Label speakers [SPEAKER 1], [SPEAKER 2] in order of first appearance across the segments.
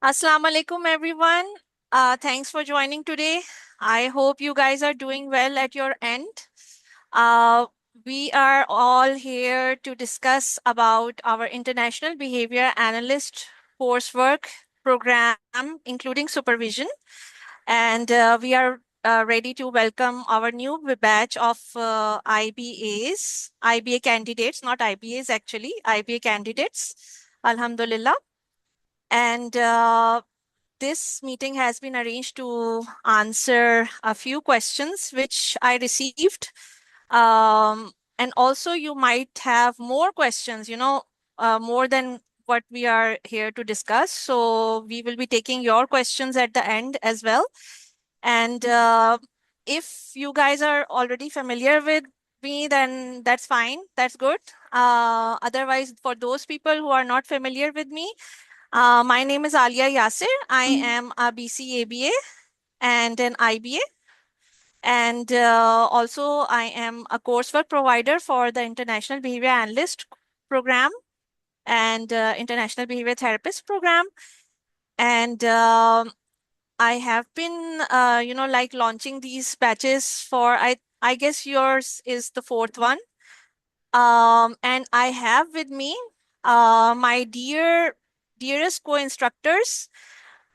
[SPEAKER 1] Assalamu alaikum, everyone. Thanks for joining today. I hope you guys are doing well at your end. Uh, we are all here to discuss about our International Behavior Analyst coursework program, including supervision. And we are ready to welcome our new batch of IBA candidates, not IBAs actually, IBA candidates. Alhamdulillah. And this meeting has been arranged to answer a few questions which I received. And also, you might have more questions, more than what we are here to discuss. So, we will be taking your questions at the end as well. And if you guys are already familiar with me, then that's fine. That's good. Otherwise, for those people who are not familiar with me, my name is Alia Yasir. I am a BCABA and an IBA. And also, I am a coursework provider for the International Behavior Analyst program and International Behavior Therapist program. And I have been, like launching these batches for, I guess yours is the fourth one. And I have with me my dearest co-instructors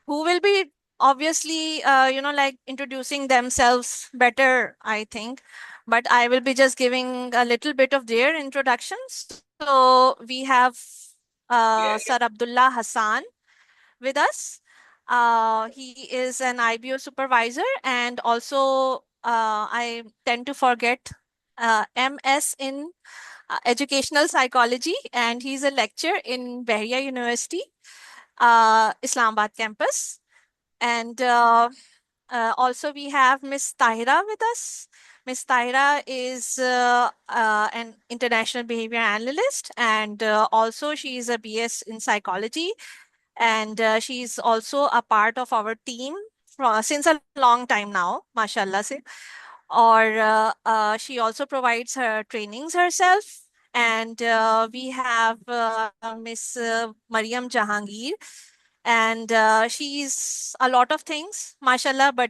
[SPEAKER 1] who will be obviously like introducing themselves better, I think, but I will be just giving a little bit of their introductions. So we have Sir Abdullah Hassan with us. He is an IBO supervisor, and also I tend to forget MS in educational psychology, and he's a lecturer in Bahia University, Islamabad campus. And also we have Miss Tahira with us. Miss Tahira is an international behavior analyst, and also she is a BS in psychology, and she's also a part of our team since a long time now, mashallah se. Or she also provides her trainings herself. And we have Miss Mariam Jahangir, and she's a lot of things, mashallah. But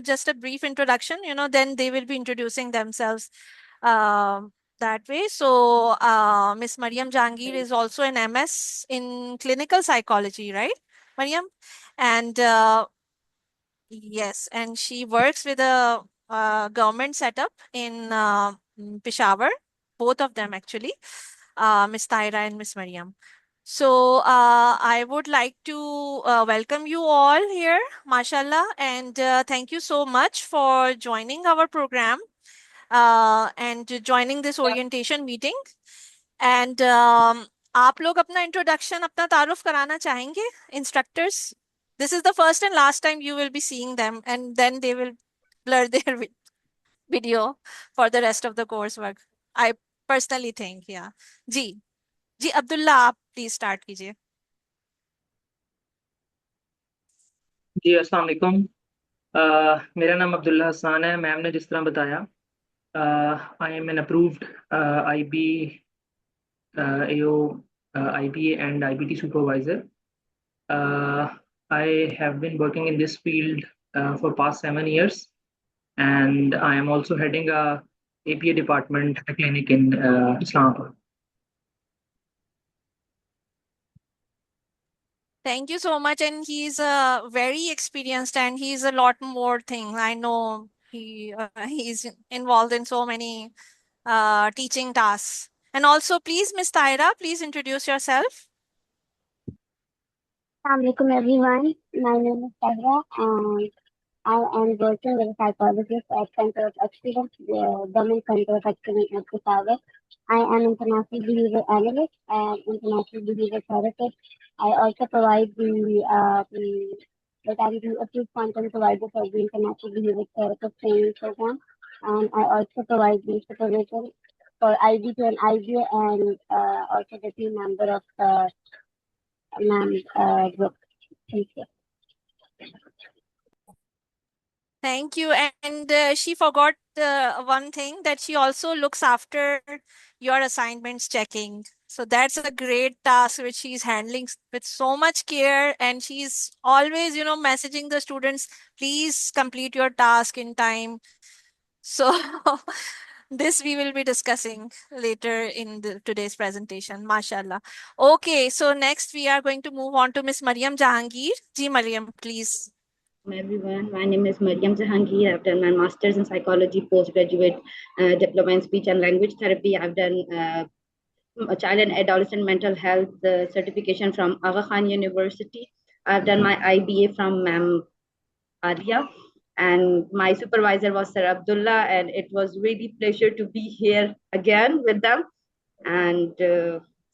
[SPEAKER 1] just a brief introduction. Then they will be introducing themselves that way. So Miss Mariam Jahangir is also an MS in clinical psychology, right, Mariam? And yes, and she works with a government setup in Peshawar, both of them actually, Miss Taira and Miss Mariam. So I would like to welcome you all here, mashallah, and thank you so much for joining our program and joining this orientation meeting. And आप लोग अपना introduction, अपना तारुफ कराना चाहेंगे, instructors? This is the first and last time you will be seeing them, and then they will blur their video for the rest of the coursework. I personally think, yeah. जी जी अब्दुल्ला, आप please start कीजिए.
[SPEAKER 2] जी अस्सलाम वालेकुम। मेरा नाम अब्दुल्ला हसन है। Ma'am ने जिस तरह बताया, I am an approved IB AO IBA and IBT supervisor. I have been working in this field for past 7 years, and I am also heading a APA department at a clinic in Islamabad.
[SPEAKER 1] Thank you so much. And he's very experienced, and he's a lot more things. I know he's involved in so many teaching tasks. And also, please, Miss Tyra, please introduce yourself.
[SPEAKER 3] Assalamualaikum everyone. My name is Tahra and I am working as a psychologist at Center of Excellence, the Government Center of Excellence at Peshawar. I am international behavior analyst and international behavior therapist. I also provide that I'm the approved content provider for the international behavior therapist training program, and I also provide the supervision for IB to an IBA and also the team member of MAM group. Thank you.
[SPEAKER 1] Thank you. And she forgot one thing, that she also looks after your assignments checking. So that's a great task which she's handling with so much care, and she's always, messaging the students, please complete your task in time. So this we will be discussing later in today's presentation, mashallah. Okay, so next we are going to move on to Miss Mariam Jahangir. Ji Mariam, please.
[SPEAKER 4] Everyone, my name is Mariam Jahangir. I've done my master's in psychology, postgraduate diploma in speech and language therapy. I've done a child and adolescent mental health certification from Aga Khan University. I've done my IBA from Ma'am Adia, and my supervisor was Sir Abdullah, and it was really pleasure to be here again with them. And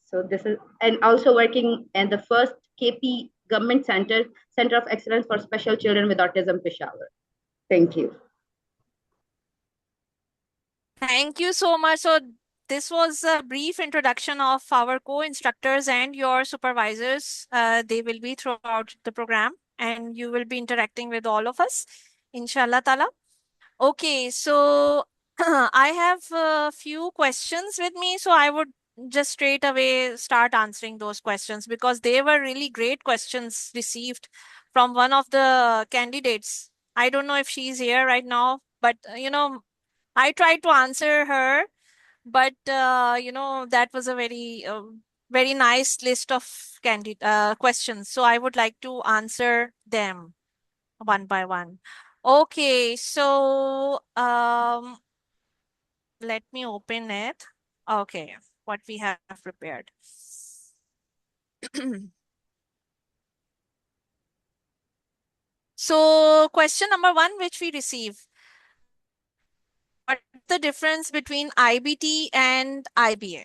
[SPEAKER 4] so this is, and also working in the first KP Government Center of Excellence for Special Children with Autism, Peshawar. Thank you.
[SPEAKER 1] Thank you so much. So this was a brief introduction of our co-instructors and your supervisors. They will be throughout the program, and you will be interacting with all of us, inshallah ta'ala. Okay, so I have a few questions with me, so I would just straight away start answering those questions because they were really great questions received from one of the candidates. I don't know if she's here right now, but I tried to answer her, but that was a very nice list of questions. So I would like to answer them one by one. Okay, so let me open it. Okay, what we have prepared. So question number 1, which we receive. What's the difference between IBT and IBA?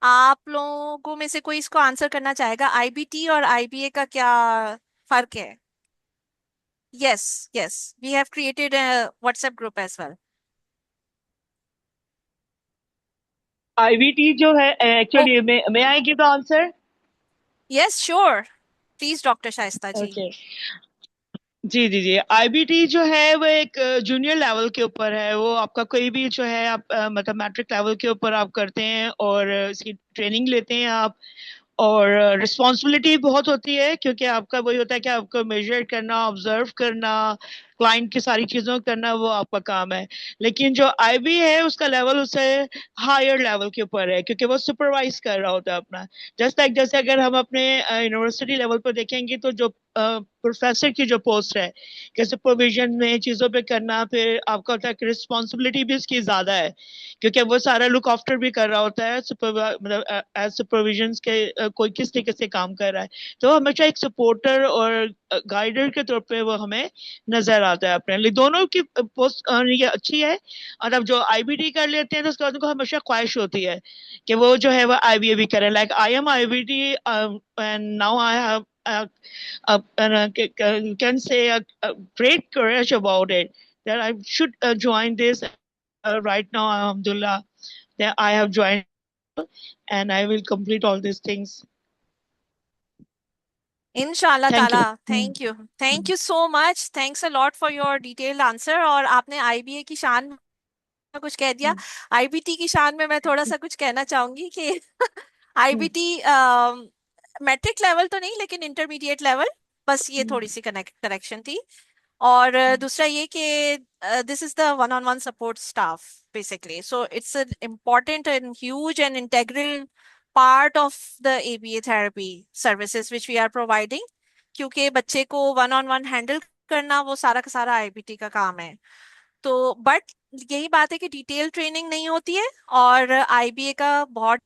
[SPEAKER 1] आप लोगों में से कोई इसको answer करना चाहेगा? IBT और IBA का क्या फर्क है? Yes, we have created a WhatsApp group as well.
[SPEAKER 5] IBT जो है actually may I give the answer?
[SPEAKER 1] Yes, sure. Please, Dr. Shaista ji.
[SPEAKER 5] Okay. Ji IBT जो है वो एक जूनियर लेवल के ऊपर है। वो आपका कोई भी जो है आप मतलब मैट्रिक लेवल के ऊपर आप करते हैं और इसकी ट्रेनिंग लेते हैं आप, और रिस्पॉन्सिबिलिटी बहुत होती है क्योंकि आपका वही होता है कि आपको मेजर करना, ऑब्जर्व करना, क्लाइंट की सारी चीज़ों को करना, वो आपका काम है। लेकिन जो आईबी है उसका लेवल उससे हायर लेवल के ऊपर है क्योंकि वो सुपरवाइज कर रहा होता है अपना। जैसे अगर हम अपने यूनिवर्सिटी लेवल पर देखेंगे तो जो प्रोफेसर की जो पोस्ट है कि सुपरविजन में चीज़ों पे करना, फिर आपका होता है कि रिस्पॉन्सिबिलिटी भी उसकी ज़्यादा है क्योंकि वो सारा लुक आफ्टर भी कर रहा होता है, मतलब एज सुपरविजन के कोई किस तरीके से काम कर रहा है। तो हमेशा एक सपोर्टर और गाइडर के तौर पे वो हमें नजर आता है अपने लिए। दोनों की पोस्ट ये अच्छी है, और अब जो आईबीटी कर लेते हैं तो उसके बाद उनको हमेशा ख्वाहिश होती है कि वो जो है वो आईबीए भी करें। Like I am IBT and now I have can say a great courage about it that I should join this right now. Alhamdulillah that I have joined and I will complete all these things.
[SPEAKER 1] Inshallah
[SPEAKER 5] Thank
[SPEAKER 1] Taala.
[SPEAKER 5] you.
[SPEAKER 1] Thank you so much. Thanks a lot for your detailed answer. और आपने IBA की शान में कुछ कह दिया। IBT की शान में मैं थोड़ा सा कुछ कहना चाहूंगी कि IBT मैट्रिक लेवल तो नहीं लेकिन इंटरमीडिएट लेवल, बस ये थोड़ी सी करेक्शन थी। और दूसरा ये कि this is the one-on-one support staff basically. So it's an important and huge and integral part of the ABA therapy services which we are providing, क्योंकि बच्चे को one-on-one हैंडल करना वो सारा का सारा IBT का काम है। तो बट यही बात है कि डिटेल ट्रेनिंग नहीं होती है और IBA का बहुत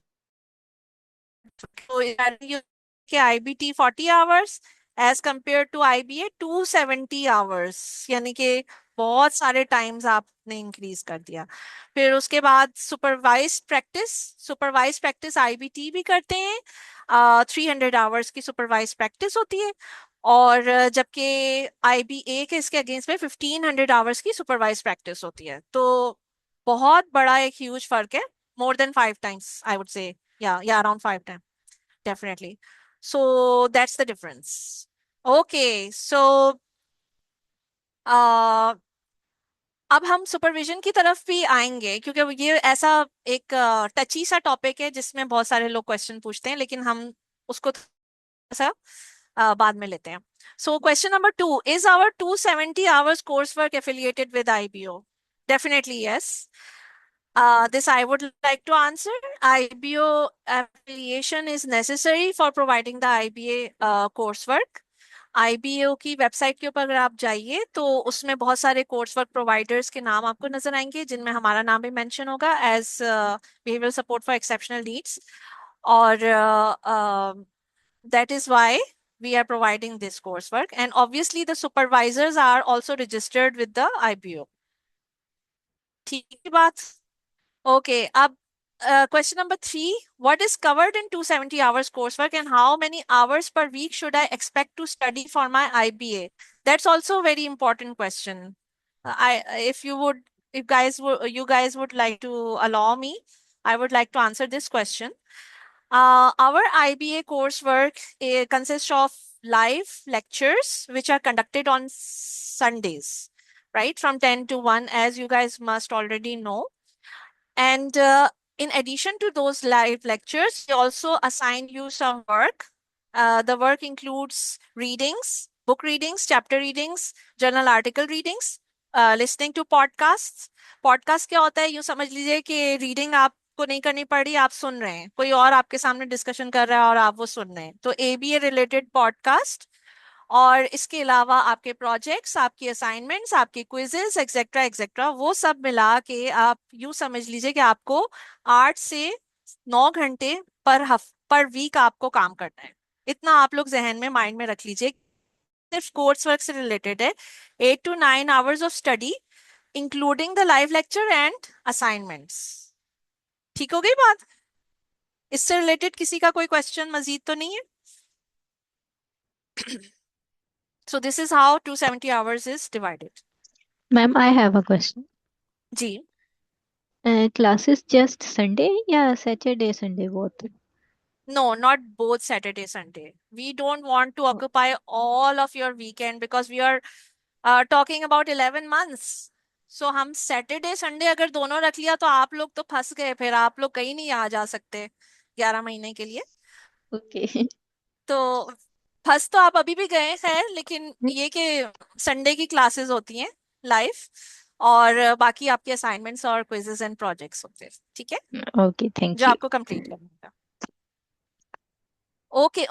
[SPEAKER 1] कि IBT 40 hours as compare to IBA 270 hours, यानी कि बहुत सारे टाइम्स आपने इंक्रीज कर दिया। फिर उसके बाद सुपरवाइज्ड प्रैक्टिस IBT भी करते हैं, 300 hours की सुपरवाइज्ड प्रैक्टिस होती है, और जबकि IBA के इसके अगेंस्ट में 1500 hours की सुपरवाइज्ड प्रैक्टिस होती है। तो बहुत बड़ा एक ह्यूज फर्क है, more than 5 times I would say, yeah around 5 times definitely. So that's the difference. Okay, so अब हम सुपरविजन की तरफ भी आएंगे, क्योंकि ये ऐसा एक टची सा टॉपिक है जिसमें बहुत सारे लोग क्वेश्चन पूछते हैं, लेकिन हम उसको थोड़ा सा बाद में लेते हैं. So question number 2, is our 270 hours coursework affiliated with IBO? Definitely yes. This I would like to answer. IBO affiliation is necessary for providing the IBA coursework. IBO की वेबसाइट के ऊपर अगर आप जाइए तो उसमें बहुत सारे कोर्स वर्क प्रोवाइडर्स के नाम आपको नजर आएंगे, जिनमें हमारा नाम भी मेंशन होगा as behavioural support for exceptional needs. और that is why we are providing this coursework, and obviously the supervisors are also registered with the IBO. ठीक है बात. Okay, question number 3. What is covered in 270 hours coursework, and how many hours per week should I expect to study for my IBA? That's also a very important question. If you guys would like to allow me, I would like to answer this question. Our IBA coursework consists of live lectures which are conducted on Sundays, right? From 10 to 1, as you guys must already know. And in addition to those live lectures, we also assign you some work. The work includes readings, book readings, chapter readings, journal article readings, listening to podcasts. Podcast क्या होता है? यूं समझ लीजिए कि reading आपको नहीं करनी पड़ी, आप सुन रहे हैं, कोई और आपके सामने डिस्कशन कर रहा है और आप वो सुन रहे हैं, तो ABA रिलेटेड पॉडकास्ट. और इसके अलावा आपके प्रोजेक्ट्स, आपकी असाइनमेंट्स, आपके क्विजेस एक्सेट्रा एक्सेट्रा, वो सब मिला के आप यूं समझ लीजिए कि आपको 8 से 9 घंटे पर वीक आपको काम करना है. इतना आप लोग जहन में, माइंड में रख लीजिए. सिर्फ कोर्स वर्क से रिलेटेड है. 8 to 9 hours of study including the live lecture and assignments. ठीक हो गई बात? इससे रिलेटेड किसी का कोई क्वेश्चन मजीद तो नहीं है? So this is how 270 hours is divided.
[SPEAKER 6] Ma'am, I have a question.
[SPEAKER 1] Ji.
[SPEAKER 6] Classes just Sunday या Saturday, Sunday both?
[SPEAKER 1] No, not both Saturday, Sunday. We don't want to occupy all of your weekend because we are talking about 11 months. So हम Saturday, Sunday अगर दोनों रख लिया तो आप लोग तो फंस गए, फिर आप लोग कहीं नहीं आ जा सकते 11 महीने के लिए.
[SPEAKER 6] Okay.
[SPEAKER 1] तो फंस तो आप अभी भी गए, खैर, लेकिन ये कि संडे की क्लासेस होती हैं लाइव, और बाकी आपके असाइनमेंट्स और क्विजेस एंड प्रोजेक्ट्स होते हैं. ठीक है,
[SPEAKER 6] Okay, thank
[SPEAKER 1] जो
[SPEAKER 6] you.
[SPEAKER 1] आपको कंप्लीट करना होगा. Okay,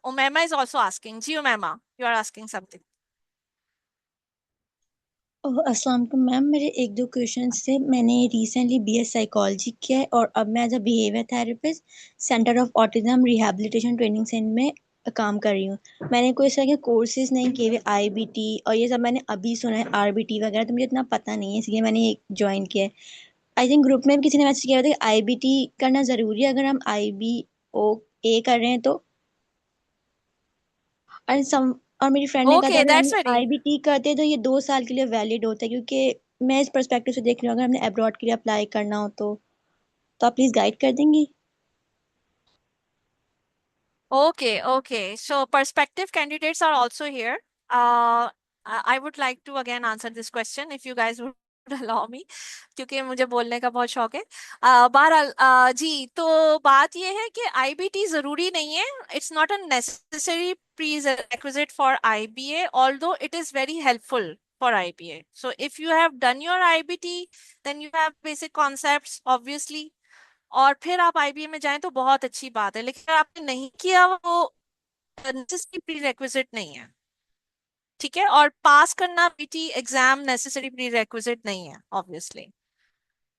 [SPEAKER 1] Umaima is also asking. Ji Umaima, you are asking something.
[SPEAKER 7] अस्सलाम वालेकुम मैम, मेरे एक दो क्वेश्चंस थे. मैंने रिसेंटली BS साइकोलॉजी किया है और अब मैं as a behaviour therapist centre of autism rehabilitation training centre में काम कर रही हूँ. मैंने कोई इस तरह के कोर्सेज नहीं किए हुए, IBT और ये सब मैंने अभी सुना है, RBT वगैरह, तो मुझे इतना पता नहीं है, इसलिए मैंने ज्वाइन किया है. आई थिंक ग्रुप में भी किसी ने मैसेज किया था कि IBT करना ज़रूरी है अगर हम IBOA कर रहे हैं तो. और मेरी फ्रेंड ने कहा था
[SPEAKER 1] Okay,
[SPEAKER 7] कि
[SPEAKER 1] that's
[SPEAKER 7] हम
[SPEAKER 1] very.
[SPEAKER 7] IBT करते हैं तो ये 2 साल के लिए वैलिड होता है, क्योंकि मैं इस पर्सपेक्टिव से देख रही हूँ अगर हमने अब्रॉड के लिए अप्लाई करना हो तो आप प्लीज गाइड कर देंगी.
[SPEAKER 1] Okay. So prospective candidates are also here. I would like to again answer this question if you guys would allow me, क्योंकि मुझे बोलने का बहुत शौक है. बहरहाल जी, तो बात ये है कि IBT जरूरी नहीं है. It's not a necessary prerequisite for IBA, although it is very helpful for IBA. So if you have done your IBT, then you have basic concepts, obviously. और फिर आप IBA में जाएं तो बहुत अच्छी बात है, लेकिन अगर आपने नहीं किया, वो नेसेसरी प्रीरेक्विजिट नहीं है. ठीक है, और पास करना BT एग्जाम नेसेसरी प्रीरेक्विजिट नहीं है, ऑब्वियसली.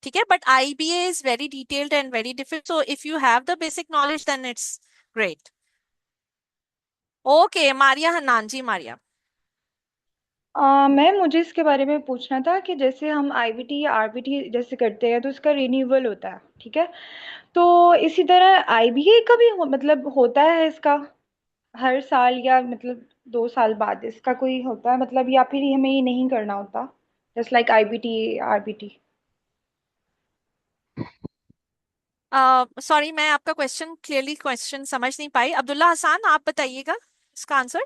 [SPEAKER 1] ठीक है, but IBA is very detailed and very difficult, so if you have the basic knowledge then it's great. Okay, Maria Hannan ji. Maria,
[SPEAKER 8] ma'am, मुझे इसके बारे में पूछना था कि जैसे हम IBT या RBT जैसे करते हैं तो इसका रिन्यूअल होता है, ठीक है, तो इसी तरह IBA का भी मतलब होता है इसका हर साल, या मतलब 2 साल बाद इसका कोई होता है मतलब, या फिर हमें ये नहीं करना होता just like IBT RBT?
[SPEAKER 1] Sorry, मैं आपका क्वेश्चन समझ नहीं पाई. अब्दुल्ला हसन, आप बताइएगा इसका आंसर.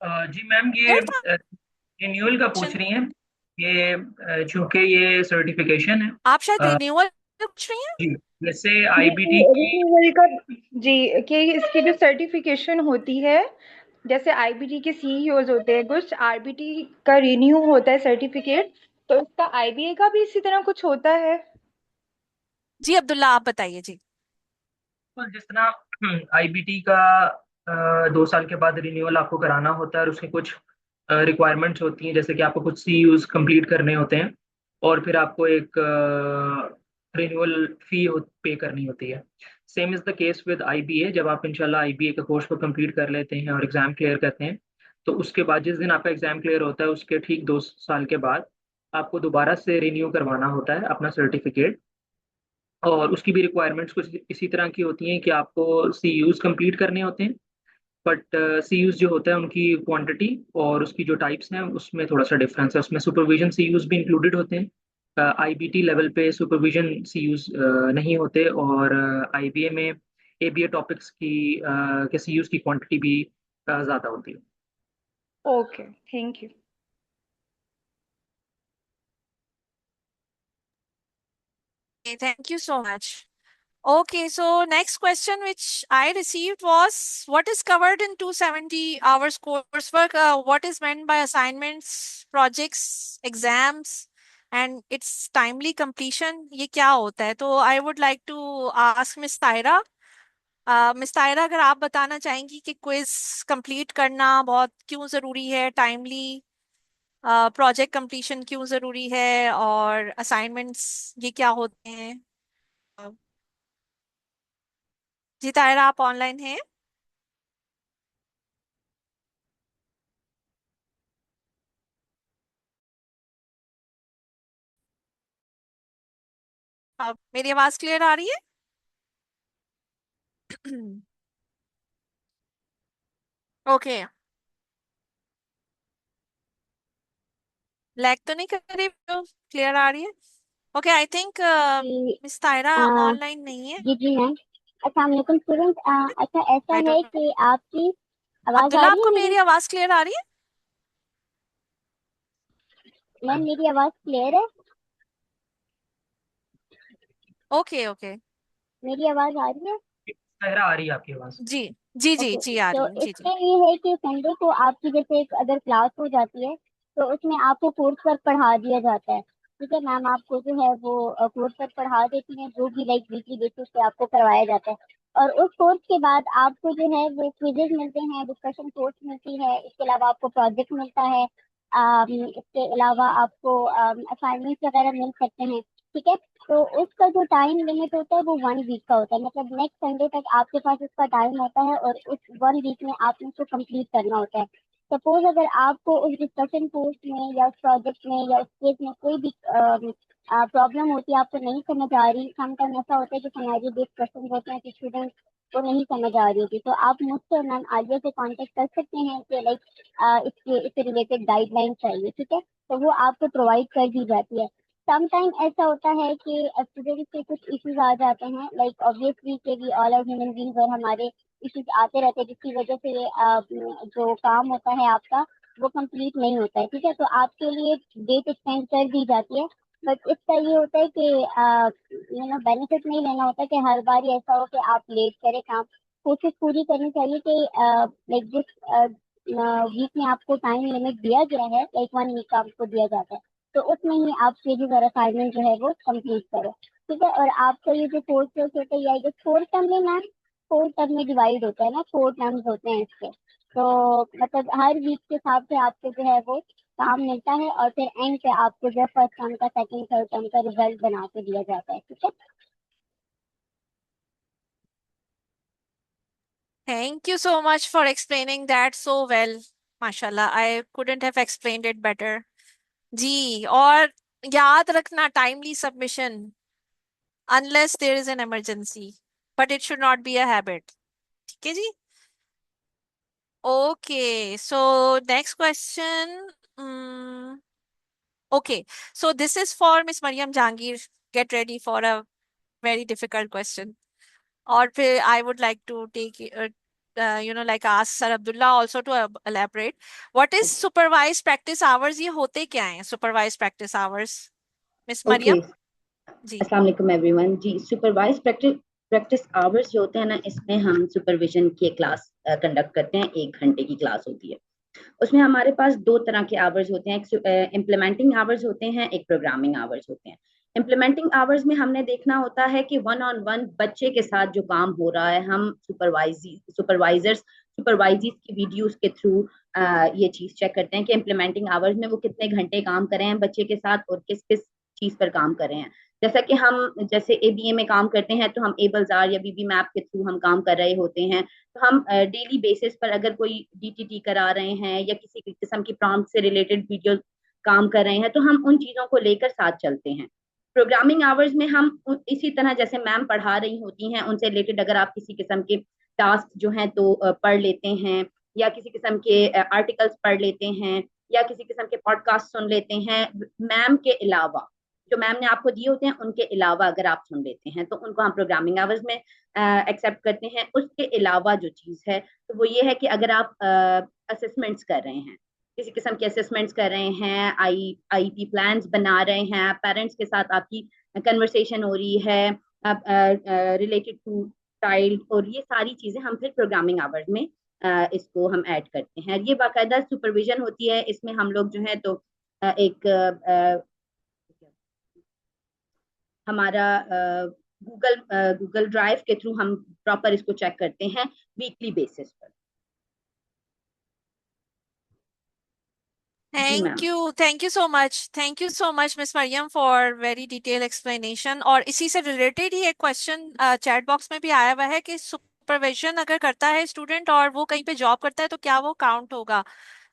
[SPEAKER 2] जी मैम, ये
[SPEAKER 1] क्लियर था?
[SPEAKER 2] रिन्यूअल का पूछ
[SPEAKER 1] Question?
[SPEAKER 2] रही हैं ये चूंकि ये सर्टिफिकेशन है
[SPEAKER 1] आप शायद
[SPEAKER 2] अ,
[SPEAKER 1] रिन्यूअल पूछ रही हैं?
[SPEAKER 2] जी जैसे
[SPEAKER 8] जी
[SPEAKER 2] आईबीटी की
[SPEAKER 8] रिन्यूअल का जी कि इसकी जो सर्टिफिकेशन होती है जैसे आईबीटी के सीईओज होते हैं कुछ आरबीटी का रिन्यू होता है सर्टिफिकेट तो इसका आईबीए का भी इसी तरह कुछ होता है
[SPEAKER 1] जी अब्दुल्ला आप बताइए जी।
[SPEAKER 2] तो जिस तरह आईबीटी का 2 साल के बाद रिन्यूअल आपको कराना होता है और उसके कुछ रिक्वायरमेंट्स होती हैं जैसे कि आपको कुछ सीयूज कंप्लीट करने होते हैं और फिर आपको एक रिन्यूअल फी पे करनी होती है। Same is the case with IBA. जब आप इंशाल्लाह आईबीए के कोर्स को कंप्लीट कर लेते हैं और एग्जाम क्लियर करते हैं तो उसके बाद जिस दिन आपका एग्जाम क्लियर होता है उसके ठीक 2 साल के बाद आपको दोबारा से रिन्यू करवाना होता है अपना सर्टिफिकेट। और उसकी भी रिक्वायरमेंट्स कुछ इसी तरह की होती हैं कि आपको सीयूज कंप्लीट करने होते हैं बट सीयूज जो होता है उनकी क्वांटिटी और उसकी जो टाइप्स हैं उसमें थोड़ा सा डिफरेंस है। उसमें सुपरविजन सीयूज भी इंक्लूडेड होते हैं। आईबीटी लेवल पे सुपरविजन सीयूज नहीं होते और आईबीए में एबीए टॉपिक्स के सीयूज की क्वांटिटी भी ज़्यादा होती है।
[SPEAKER 8] Okay thank you
[SPEAKER 1] Okay, thank you so much. Okay, so next question which I received was what is covered in 270 hours coursework? What is meant by assignments, projects, exams, and its timely completion? ये क्या होता है? तो I would like to ask Miss Tyra. Miss Tyra अगर आप बताना चाहेंगी कि क्विज कंप्लीट करना बहुत क्यों जरूरी है, टाइमली प्रोजेक्ट कंप्लीशन क्यों जरूरी है और असाइनमेंट्स ये क्या होते हैं। अ, जी तायरा आप ऑनलाइन हैं? मेरी आवाज क्लियर आ रही है? ओके, लैग तो नहीं कर रही, क्लियर आ रही है? ओके आई थिंक
[SPEAKER 3] जी
[SPEAKER 1] मिस तायरा
[SPEAKER 3] अ,
[SPEAKER 1] ऑनलाइन नहीं है।
[SPEAKER 3] जी मैम। अस्सलाम वालेकुम स्टूडेंट। अच्छा ऐसा
[SPEAKER 1] आई
[SPEAKER 3] है
[SPEAKER 1] डोंट नो।
[SPEAKER 3] कि आपकी आवाज आ
[SPEAKER 1] अब्दुल्ला
[SPEAKER 3] रही है
[SPEAKER 1] आपको
[SPEAKER 3] मेरी?
[SPEAKER 1] मेरी आवाज क्लियर आ रही है?
[SPEAKER 3] मैम मेरी आवाज क्लियर है?
[SPEAKER 1] Okay okay.
[SPEAKER 3] मेरी आवाज आ रही है?
[SPEAKER 2] सहरा आ रही है आपकी आवाज़।
[SPEAKER 1] जी जी जी
[SPEAKER 3] ओके
[SPEAKER 1] जी आ
[SPEAKER 3] तो
[SPEAKER 1] रही है जी जी।
[SPEAKER 3] इसमें ये है कि संडे को आपकी जैसे एक अगर क्लास हो जाती है तो उसमें आपको कोर्स वर्क पढ़ा दिया जाता है। ठीक है मैम, आपको जो है वो कोर्स वर्क पढ़ा देती हैं जो भी लाइक वीकली बेसिस पे आपको करवाया जाता है। और उस कोर्स के बाद आपको जो है वो क्विजेज मिलते हैं, डिस्कशन कोर्स मिलती है, इसके अलावा आपको प्रोजेक्ट मिलता है। इसके अलावा आपको असाइनमेंट्स वगैरह मिल सकते हैं। ठीक है, तो उसका जो टाइम लिमिट होता है वो 1 वीक का होता है, मतलब नेक्स्ट संडे तक आपके पास उसका टाइम होता है और उस 1 वीक में आपने उसको कंप्लीट करना होता है। सपोज अगर आपको उस डिस्कशन कोर्स में या उस प्रोजेक्ट में या उस केस में कोई भी प्रॉब्लम होती है, आपको नहीं समझ आ रही, समटाइम ऐसा होता है कि सिनेरियो बेस्ड क्वेश्चन होते हैं कि स्टूडेंट को नहीं समझ आ रही होती, तो आप मुझसे मैम आगे से कांटेक्ट कर सकते हैं कि लाइक इससे रिलेटेड गाइडलाइन चाहिए। ठीक है, तो वो आपको प्रोवाइड कर दी जाती है। समटाइम ऐसा होता है कि स्टूडेंट से कुछ इश्यूज आ जाते हैं, लाइक ऑब्वियसली कि we all are human beings और हमारे इश्यूज आते रहते हैं जिसकी वजह से जो काम होता है आपका वो कंप्लीट नहीं होता है। ठीक है, तो आपके लिए डेट एक्सटेंड कर दी जाती है, बट इसका ये होता है कि बेनिफिट नहीं लेना होता कि हर बार ऐसा हो कि आप लेट करें काम। कोशिश पूरी करनी चाहिए कि लाइक जिस वीक में आपको टाइम लिमिट दिया गया है, लाइक 1 वीक का आपको दिया जाता है, तो उसमें ही आप पेजेस और असाइनमेंट जो है वो कंप्लीट करो। ठीक है, और आपका ये जो कोर्स होता है ये 4 टर्म में मैम 4 टर्म में डिवाइड होता है ना, 4 टर्म्स होते हैं इसके। तो मतलब हर वीक के हिसाब से आपको जो है वो काम मिलता है और फिर एंड पे आपको जो फर्स्ट टर्म का सेकंड थर्ड टर्म का रिजल्ट बना के दिया जाता है। ठीक है,
[SPEAKER 1] Thank you so much for explaining that so well. माशाल्लाह, I couldn't have explained it better. जी, और याद रखना timely submission unless there is an emergency, but it should not be a habit. ठीक है जी? Okay, so next question. Mm, okay, so this is for Miss Mariam Jahangir. Get ready for a very difficult question. और फिर I would like to take like ask Sir Abdullah also to elaborate. What is supervised practice hours? ये होते क्या हैं supervised practice hours? Miss Mariam? जी.
[SPEAKER 4] अस्सलाम वालेकुम everyone. जी, supervise practice hours जो होते हैं ना, इसमें हम सुपरविजन की क्लास कंडक्ट करते हैं। 1 घंटे की क्लास होती है। उसमें हमारे पास 2 तरह के आवर्स होते हैं, एक इम्प्लीमेंटिंग आवर्स होते हैं, एक प्रोग्रामिंग आवर्स होते हैं। इम्प्लीमेंटिंग आवर्स में हमने देखना होता है कि 1-on-1 बच्चे के साथ जो काम हो रहा है, हम सुपरवाइजर्स की वीडियोस के थ्रू ये चीज चेक करते हैं कि इम्प्लीमेंटिंग आवर्स में वो कितने घंटे काम कर रहे हैं बच्चे के साथ और किस किस चीज पर काम कर रहे हैं। जैसा कि हम जैसे ABA में काम करते हैं तो हम एबलजार या BB मैप के थ्रू हम काम कर रहे होते हैं। तो हम डेली बेसिस पर अगर कोई DTT करा रहे हैं या किसी किस्म की प्रॉम्प्ट से रिलेटेड वीडियो काम कर रहे हैं तो हम उन चीजों को लेकर साथ चलते हैं। प्रोग्रामिंग आवर्स में हम इसी तरह जैसे मैम पढ़ा रही होती हैं उनसे रिलेटेड अगर आप किसी किस्म के टास्क जो हैं तो पढ़ लेते हैं, या किसी किस्म के आर्टिकल्स पढ़ लेते हैं, या किसी किस्म के पॉडकास्ट सुन लेते हैं, मैम के अलावा जो मैम ने आपको दिए होते हैं उनके अलावा अगर आप सुन लेते हैं तो उनको हम प्रोग्रामिंग आवर्स में एक्सेप्ट करते हैं। उसके अलावा जो चीज है तो वो ये है कि अगर आप असेसमेंट्स कर रहे हैं, किसी किस्म के असेसमेंट्स कर रहे हैं, IEP प्लान्स बना रहे हैं, पेरेंट्स के साथ आपकी कन्वर्सेशन हो रही है रिलेटेड टू चाइल्ड, और ये सारी चीजें हम फिर प्रोग्रामिंग आवर्स में इसको हम ऐड करते हैं। ये बाकायदा सुपरविजन होती है। इसमें हम लोग जो है तो एक हमारा गूगल ड्राइव के थ्रू हम प्रॉपर इसको चेक करते हैं वीकली बेसिस पर।
[SPEAKER 1] Thank you so much Miss Mariam for very detailed explanation। और इसी से रिलेटेड ही एक क्वेश्चन चैट बॉक्स में भी आया हुआ है कि सुपरविजन अगर करता है स्टूडेंट और वो कहीं पे जॉब करता है तो क्या वो काउंट होगा?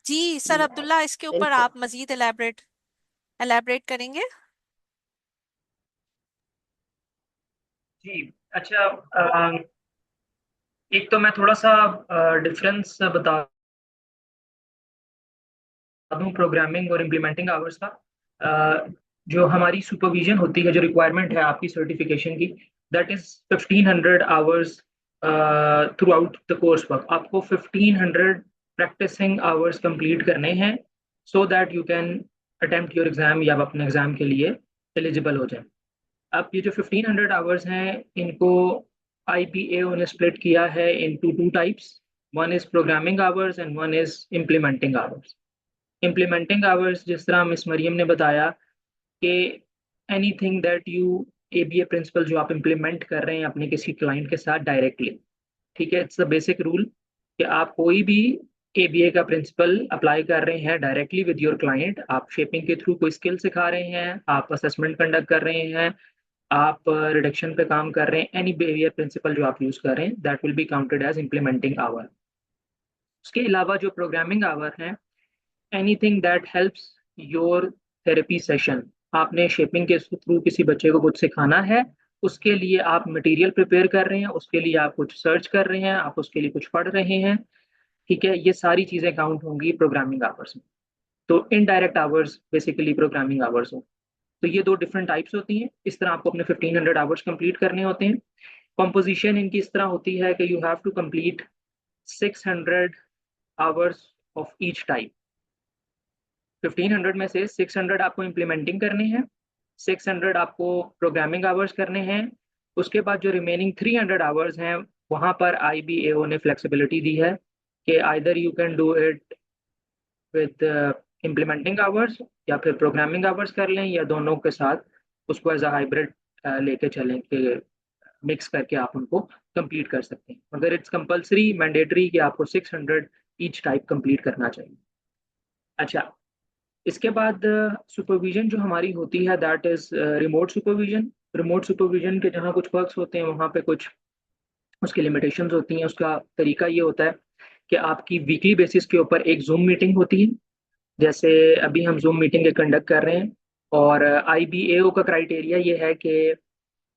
[SPEAKER 1] जी सर अब्दुल्ला, इसके ऊपर आप मजीद एलैबोरेट करेंगे?
[SPEAKER 2] जी अच्छा, एक तो मैं थोड़ा सा डिफरेंस बता दूं प्रोग्रामिंग और इम्प्लीमेंटिंग आवर्स का। जो हमारी सुपरविजन होती है, जो रिक्वायरमेंट है आपकी सर्टिफिकेशन की, that is 1500 hours through out the course work. आपको 1500 प्रैक्टिसिंग आवर्स कंप्लीट करने हैं सो that you can attempt your exam या अपने एग्जाम के लिए एलिजिबल हो जाए। अब ये जो 1500 आवर्स हैं इनको IBA ने स्प्लिट किया है into 2 types. One is programming hours and one is implementing hours. Implementing hours, जिस तरह मिस मरियम ने बताया कि anything that you ABA principle जो आप इम्प्लीमेंट कर रहे हैं अपने किसी क्लाइंट के साथ डायरेक्टली, ठीक है, इट्स द बेसिक रूल कि आप कोई भी ABA का प्रिंसिपल अप्लाई कर रहे हैं डायरेक्टली विद योर क्लाइंट। आप शेपिंग के थ्रू कोई स्किल सिखा रहे हैं, आप असेसमेंट कंडक्ट कर रहे हैं, आप रिडक्शन पे काम कर रहे हैं, एनी बिहेवियर प्रिंसिपल जो आप यूज कर रहे हैं, that will be counted as implementing hour. उसके अलावा जो प्रोग्रामिंग आवर हैं, anything that helps your therapy session. आपने शेपिंग के थ्रू किसी बच्चे को कुछ सिखाना है, उसके लिए आप मटेरियल प्रिपेयर कर रहे हैं, उसके लिए आप कुछ सर्च कर रहे हैं, आप उसके लिए कुछ पढ़ रहे हैं, ठीक है, ये सारी चीजें काउंट होंगी प्रोग्रामिंग आवर्स में। तो indirect hours basically programming hours हो। तो ये 2 डिफरेंट टाइप्स होती हैं। इस तरह आपको अपने 1500 आवर्स कंप्लीट करने होते हैं। कंपोजिशन इनकी इस तरह होती है कि you have to complete 600 hours of each type. 1500 में से 600 आपको इम्प्लीमेंटिंग करने हैं, 600 आपको प्रोग्रामिंग आवर्स करने हैं। उसके बाद जो रिमेनिंग 300 आवर्स हैं वहाँ पर IBAO ने फ्लेक्सिबिलिटी दी है कि either you can do it with implementing hours या फिर प्रोग्रामिंग आवर्स कर लें, या दोनों के साथ उसको एज अ हाइब्रिड लेके चलें कि मिक्स करके आप उनको कंप्लीट कर सकते हैं। मगर इट्स कंपलसरी मैंडेटरी कि आपको 600 ईच टाइप कंप्लीट करना चाहिए। अच्छा, इसके बाद सुपरविजन जो हमारी होती है that is remote supervision. Remote supervision के जहाँ कुछ वर्क्स होते हैं वहाँ पे कुछ उसकी लिमिटेशंस होती हैं। उसका तरीका ये होता है कि आपकी वीकली बेसिस के ऊपर एक जूम मीटिंग होती है, जैसे अभी हम जूम मीटिंग कंडक्ट कर रहे हैं। और IBAO का क्राइटेरिया ये है कि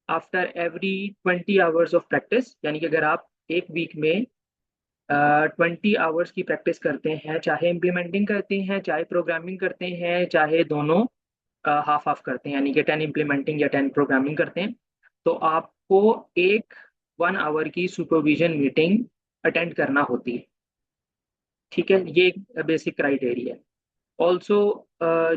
[SPEAKER 2] after every 20 hours of practice, यानी कि अगर आप एक वीक में 20 आवर्स की प्रैक्टिस करते हैं, चाहे इम्प्लीमेंटिंग करते हैं, चाहे प्रोग्रामिंग करते हैं, चाहे दोनों हाफ हाफ करते हैं, यानी कि 10 इम्प्लीमेंटिंग या 10 प्रोग्रामिंग करते हैं, तो आपको एक 1 आवर की सुपरविजन मीटिंग अटेंड करना होती है। ठीक है, ये एक बेसिक क्राइटेरिया है। ऑल्सो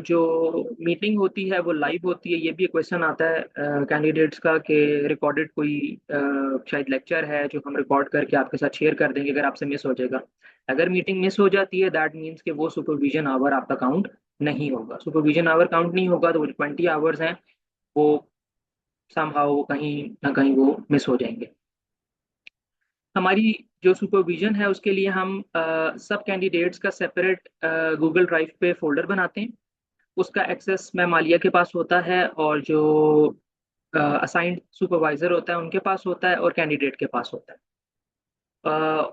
[SPEAKER 2] जो मीटिंग होती है वो लाइव होती है। ये भी क्वेश्चन आता है कैंडिडेट्स का कि रिकॉर्डेड कोई शायद लेक्चर है जो हम रिकॉर्ड करके आपके साथ शेयर कर देंगे अगर आपसे मिस हो जाएगा। अगर मीटिंग मिस हो जाती है दैट मीन्स कि वो सुपरविजन आवर आपका काउंट नहीं होगा। सुपरविजन आवर काउंट नहीं होगा तो वो 20 आवर्स हैं वो समहाउ कहीं ना कहीं वो मिस हो जाएंगे। हमारी जो सुपरविजन है उसके लिए हम सब कैंडिडेट्स का सेपरेट गूगल ड्राइव पे फोल्डर बनाते हैं। उसका एक्सेस मैम मालिया के पास होता है और जो असाइंड सुपरवाइजर होता है उनके पास होता है और कैंडिडेट के पास होता है।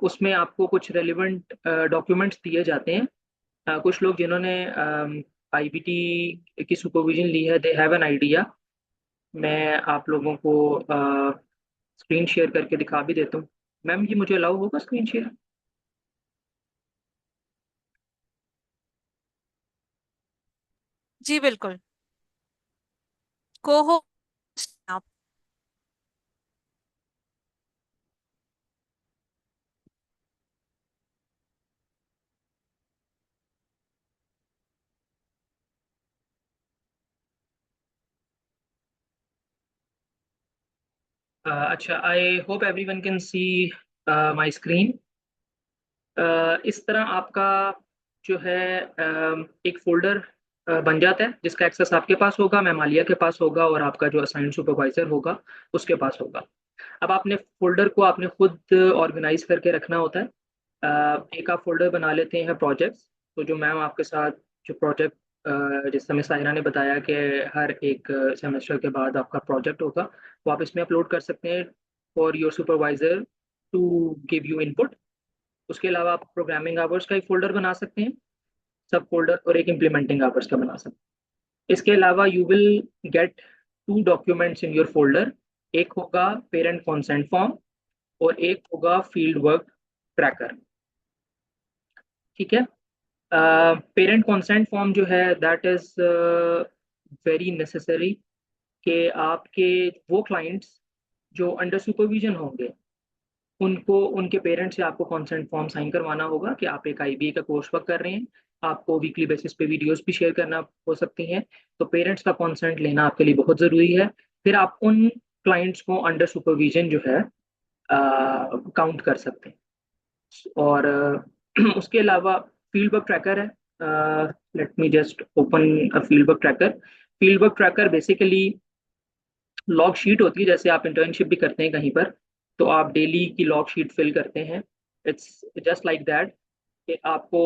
[SPEAKER 2] उसमें आपको कुछ रेलिवेंट डॉक्यूमेंट्स दिए जाते हैं। कुछ लोग जिन्होंने आईबीटी की सुपरविजन ली है दे हैव एन आइडिया। मैं आप लोगों को स्क्रीन शेयर करके दिखा भी देता हूँ। मैम ये मुझे अलाउ होगा स्क्रीन शेयर?
[SPEAKER 1] जी बिल्कुल। को हो आप।
[SPEAKER 2] अच्छा, I hope everyone can see my screen. इस तरह आपका जो है एक फोल्डर बन जाता है जिसका एक्सेस आपके पास होगा, मेमालिया के पास होगा और आपका जो असाइंड सुपरवाइजर होगा उसके पास होगा। अब आपने फोल्डर को आपने खुद ऑर्गेनाइज करके रखना होता है। एक आप फोल्डर बना लेते हैं प्रोजेक्ट्स। तो जो मैम आपके साथ जो प्रोजेक्ट जिस समय साहिरा ने बताया कि हर एक सेमेस्टर के बाद आपका प्रोजेक्ट होगा वो आप इसमें अपलोड कर सकते हैं for your supervisor to give you input. उसके अलावा आप प्रोग्रामिंग आवर्स का एक फोल्डर बना सकते हैं, सब फोल्डर, और एक इम्प्लीमेंटिंग आवर्स का बना सकते हैं। इसके अलावा you will get 2 documents in your folder. एक होगा पेरेंट कॉन्सेंट फॉर्म और एक होगा फील्ड वर्क ट्रैकर। ठीक है, पेरेंट कॉन्सेंट फॉर्म जो है दैट इज वेरी नेसेसरी कि आपके वो क्लाइंट्स जो अंडर सुपरविजन होंगे उनको उनके पेरेंट्स से आपको कॉन्सेंट फॉर्म साइन करवाना होगा कि आप एक आईबीए का कोर्स वर्क कर रहे हैं। आपको वीकली बेसिस पे वीडियोस भी शेयर करना हो सकती हैं। तो पेरेंट्स का कॉन्सेंट लेना आपके लिए बहुत ज़रूरी है। फिर आप उन क्लाइंट्स को अंडर सुपरविजन जो है काउंट कर सकते हैं। और उसके अलावा फील्ड वर्क ट्रैकर है। Let me just open a field work tracker. Field work tracker basically log sheet होती है, जैसे आप इंटर्नशिप भी करते हैं कहीं पर तो आप डेली की लॉग शीट फिल करते हैं। इट्स जस्ट लाइक दैट कि आपको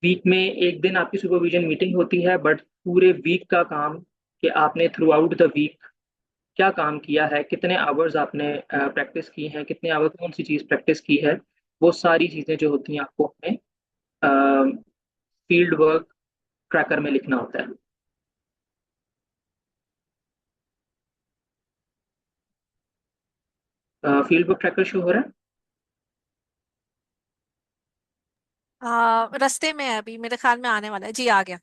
[SPEAKER 2] वीक में एक दिन आपकी सुपरविजन मीटिंग होती है बट पूरे वीक का काम कि आपने थ्रू आउट द वीक क्या काम किया है, कितने आवर्स आपने प्रैक्टिस की हैं, कितने आवर कौन सी चीज़ प्रैक्टिस की है, वो सारी चीज़ें जो होती हैं आपको अपने फील्ड वर्क ट्रैकर में लिखना होता है। फील्ड वर्क ट्रैकर शो हो रहा है?
[SPEAKER 1] रास्ते में है अभी, मेरे ख्याल में आने वाला है। जी आ गया।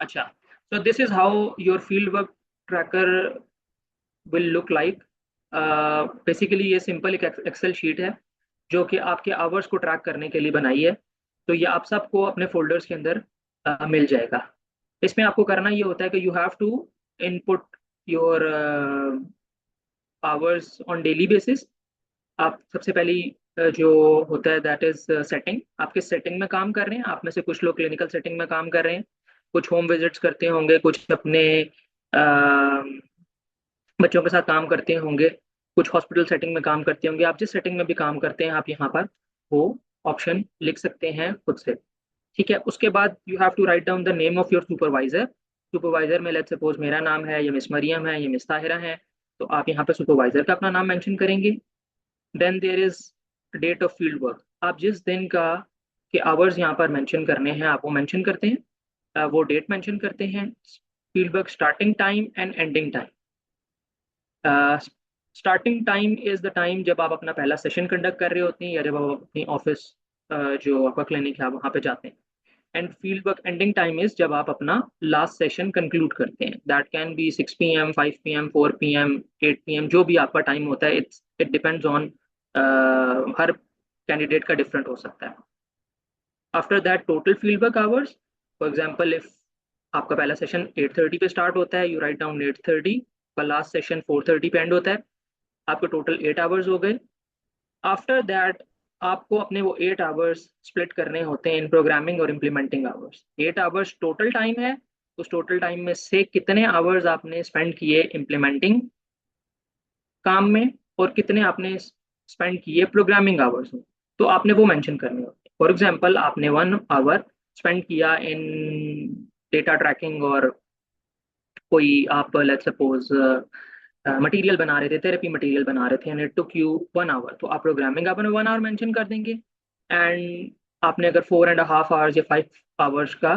[SPEAKER 2] अच्छा, so this is how your fieldwork tracker will look like. Basically ये सिंपल एक एक्सेल शीट है जो कि आपके आवर्स को ट्रैक करने के लिए बनाई है। तो ये आप सबको अपने फोल्डर्स के अंदर मिल जाएगा। इसमें आपको करना ये होता है कि you have to input your hours on daily basis. आप सबसे पहली जो होता है दैट इज सेटिंग। आप किस सेटिंग में काम कर रहे हैं? आप में से कुछ लोग क्लिनिकल सेटिंग में काम कर रहे हैं, कुछ होम विजिट्स करते होंगे, कुछ अपने बच्चों के साथ काम करते होंगे, कुछ हॉस्पिटल सेटिंग में काम करते होंगे। आप जिस सेटिंग में भी काम करते हैं आप यहाँ पर वो ऑप्शन लिख सकते हैं खुद से। ठीक है, उसके बाद you have to write down the name of your supervisor. Supervisor में लेट्स सपोज मेरा नाम है, ये मिस मरियम है, ये मिस ताहिरा है, तो आप यहाँ पे सुपरवाइजर का अपना नाम मेंशन करेंगे। Then there is date of field work. आप जिस दिन का के आवर्स यहाँ पर मेंशन करने हैं आप वो मेंशन करते हैं, वो डेट मेंशन करते हैं। Field work starting time and ending time. Starting time is the time जब आप अपना पहला सेशन कंडक्ट कर रहे होते हैं या जब आप अपनी ऑफिस जो आपका क्लिनिक है वहाँ पे जाते हैं। And field work ending time is जब आप अपना लास्ट सेशन कंक्लूड करते हैं. That can be 6 PM, 5 PM, 4 PM, 8 PM, जो भी आपका टाइम होता है. It depends on, her candidate का डिफरेंट हो सकता है. After that total field work hours, for example if आपका पहला सेशन 8:30 पे स्टार्ट होता है, यू राइट डाउन 8:30, का लास्ट सेशन 4:30 पे एंड होता है, आपके टोटल 8 आवर्स हो गए. आफ्टर दैट आपको अपने वो 8 आवर्स स्प्लिट करने होते हैं इन प्रोग्रामिंग और implementing hours. 8 hours total time है, उस टोटल टाइम में से कितने आवर्स आपने स्पेंड किए इम्प्लीमेंटिंग काम में और कितने आपने स्पेंड किए प्रोग्रामिंग आवर्स में, तो आपने वो मेंशन करने होते हैं. फॉर एग्जांपल आपने 1 आवर स्पेंड किया इन डेटा ट्रैकिंग, और कोई आप लेट्स सपोज मटेरियल बना रहे थे, थेरेपी मटेरियल बना रहे थे, and it took you 1 hour, तो आप प्रोग्रामिंग आपने 1 आवर मेंशन कर देंगे. एंड आपने अगर 4.5 आवर्स या 5 आवर्स का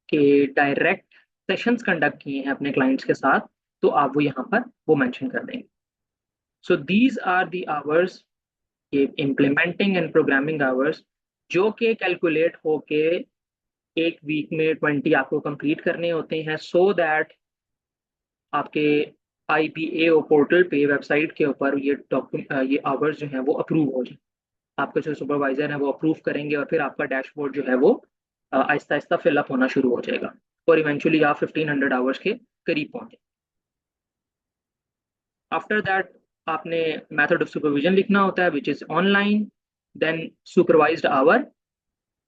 [SPEAKER 2] के डायरेक्ट सेशंस कंडक्ट किए हैं अपने क्लाइंट्स के साथ, तो आप वो यहाँ पर वो मेंशन कर देंगे. So these are the hours, ये इम्प्लीमेंटिंग एंड प्रोग्रामिंग आवर्स, जो कि कैलकुलेट होके एक वीक में 20 आपको कंप्लीट करने होते हैं, सो दैट आपके IPAO पोर्टल पे, वेबसाइट के ऊपर ये आवर्स जो हैं वो अप्रूव हो जाए. आपके जो सुपरवाइजर हैं वो अप्रूव करेंगे, और फिर आपका डैशबोर्ड जो है वो आहिस्ता आहिस्ता फिलअप होना शुरू हो जाएगा, और इवेंचुअली आप 1500 आवर्स के करीब पहुंचे. आफ्टर दैट आपने मेथड ऑफ सुपरविजन लिखना होता है, which is online. Then supervised hour,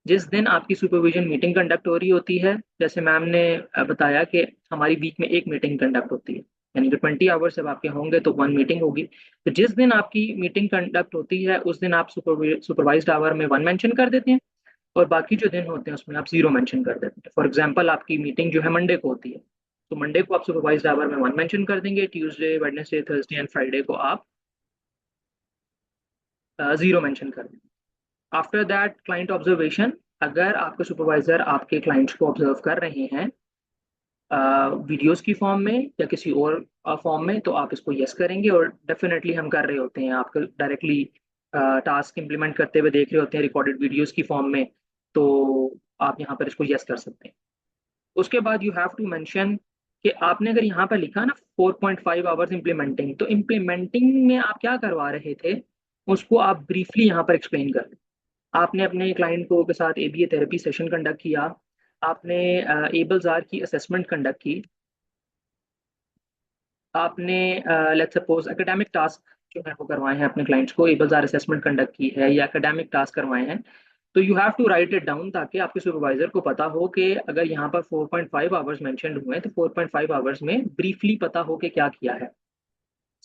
[SPEAKER 2] जिस दिन आपकी सुपरविजन मीटिंग कंडक्ट हो रही होती है, जैसे मैम ने बताया कि हमारी वीक में एक मीटिंग कंडक्ट होती है, यानी कि 20 आवर्स जब आपके होंगे तो 1 मीटिंग होगी. तो जिस दिन आपकी मीटिंग कंडक्ट होती है उस दिन आप सुपरवाइज्ड आवर में 1 मेंशन कर देते हैं, और बाकी जो दिन होते हैं उसमें आप 0 मेंशन कर देते हैं. फॉर एग्जाम्पल आपकी मीटिंग जो है मंडे को होती है, तो मंडे को आप सुपरवाइज्ड आवर में 1 मेंशन कर देंगे, Tuesday, Wednesday, Thursday and Friday को आप 0 मेंशन कर देंगे. आफ्टर दैट क्लाइंट ऑब्जर्वेशन, अगर आपके सुपरवाइजर आपके क्लाइंट्स को ऑब्जर्व कर रहे हैं वीडियोस की फॉर्म में या किसी और फॉर्म में, तो आप इसको यस करेंगे, और डेफिनेटली हम कर रहे होते हैं, आपको डायरेक्टली टास्क इंप्लीमेंट करते हुए देख रहे होते हैं रिकॉर्डेड वीडियोस की फॉर्म में, तो आप यहाँ पर इसको यस कर सकते हैं. उसके बाद यू हैव टू मेंशन कि आपने अगर यहाँ पर लिखा ना 4.5 आवर्स इम्प्लीमेंटिंग, तो इम्प्लीमेंटिंग में आप क्या करवा रहे थे उसको आप ब्रीफली यहाँ पर एक्सप्लेन कर दें. आपने अपने क्लाइंट को के साथ ABA थेरेपी सेशन कंडक्ट किया, आपने एबल्स-आर की असेसमेंट कंडक्ट की, आपने लेट्स सपोज एकेडमिक टास्क जो है वो करवाए हैं अपने क्लाइंट्स को, एबल्स-आर असेसमेंट कंडक्ट की है या एकेडमिक टास्क करवाए हैं, तो you have to write it down, ताकि आपके सुपरवाइजर को पता हो कि अगर यहाँ पर 4.5 आवर्स मेंशन्ड हुए हैं तो 4.5 आवर्स में ब्रीफली पता हो कि क्या किया है.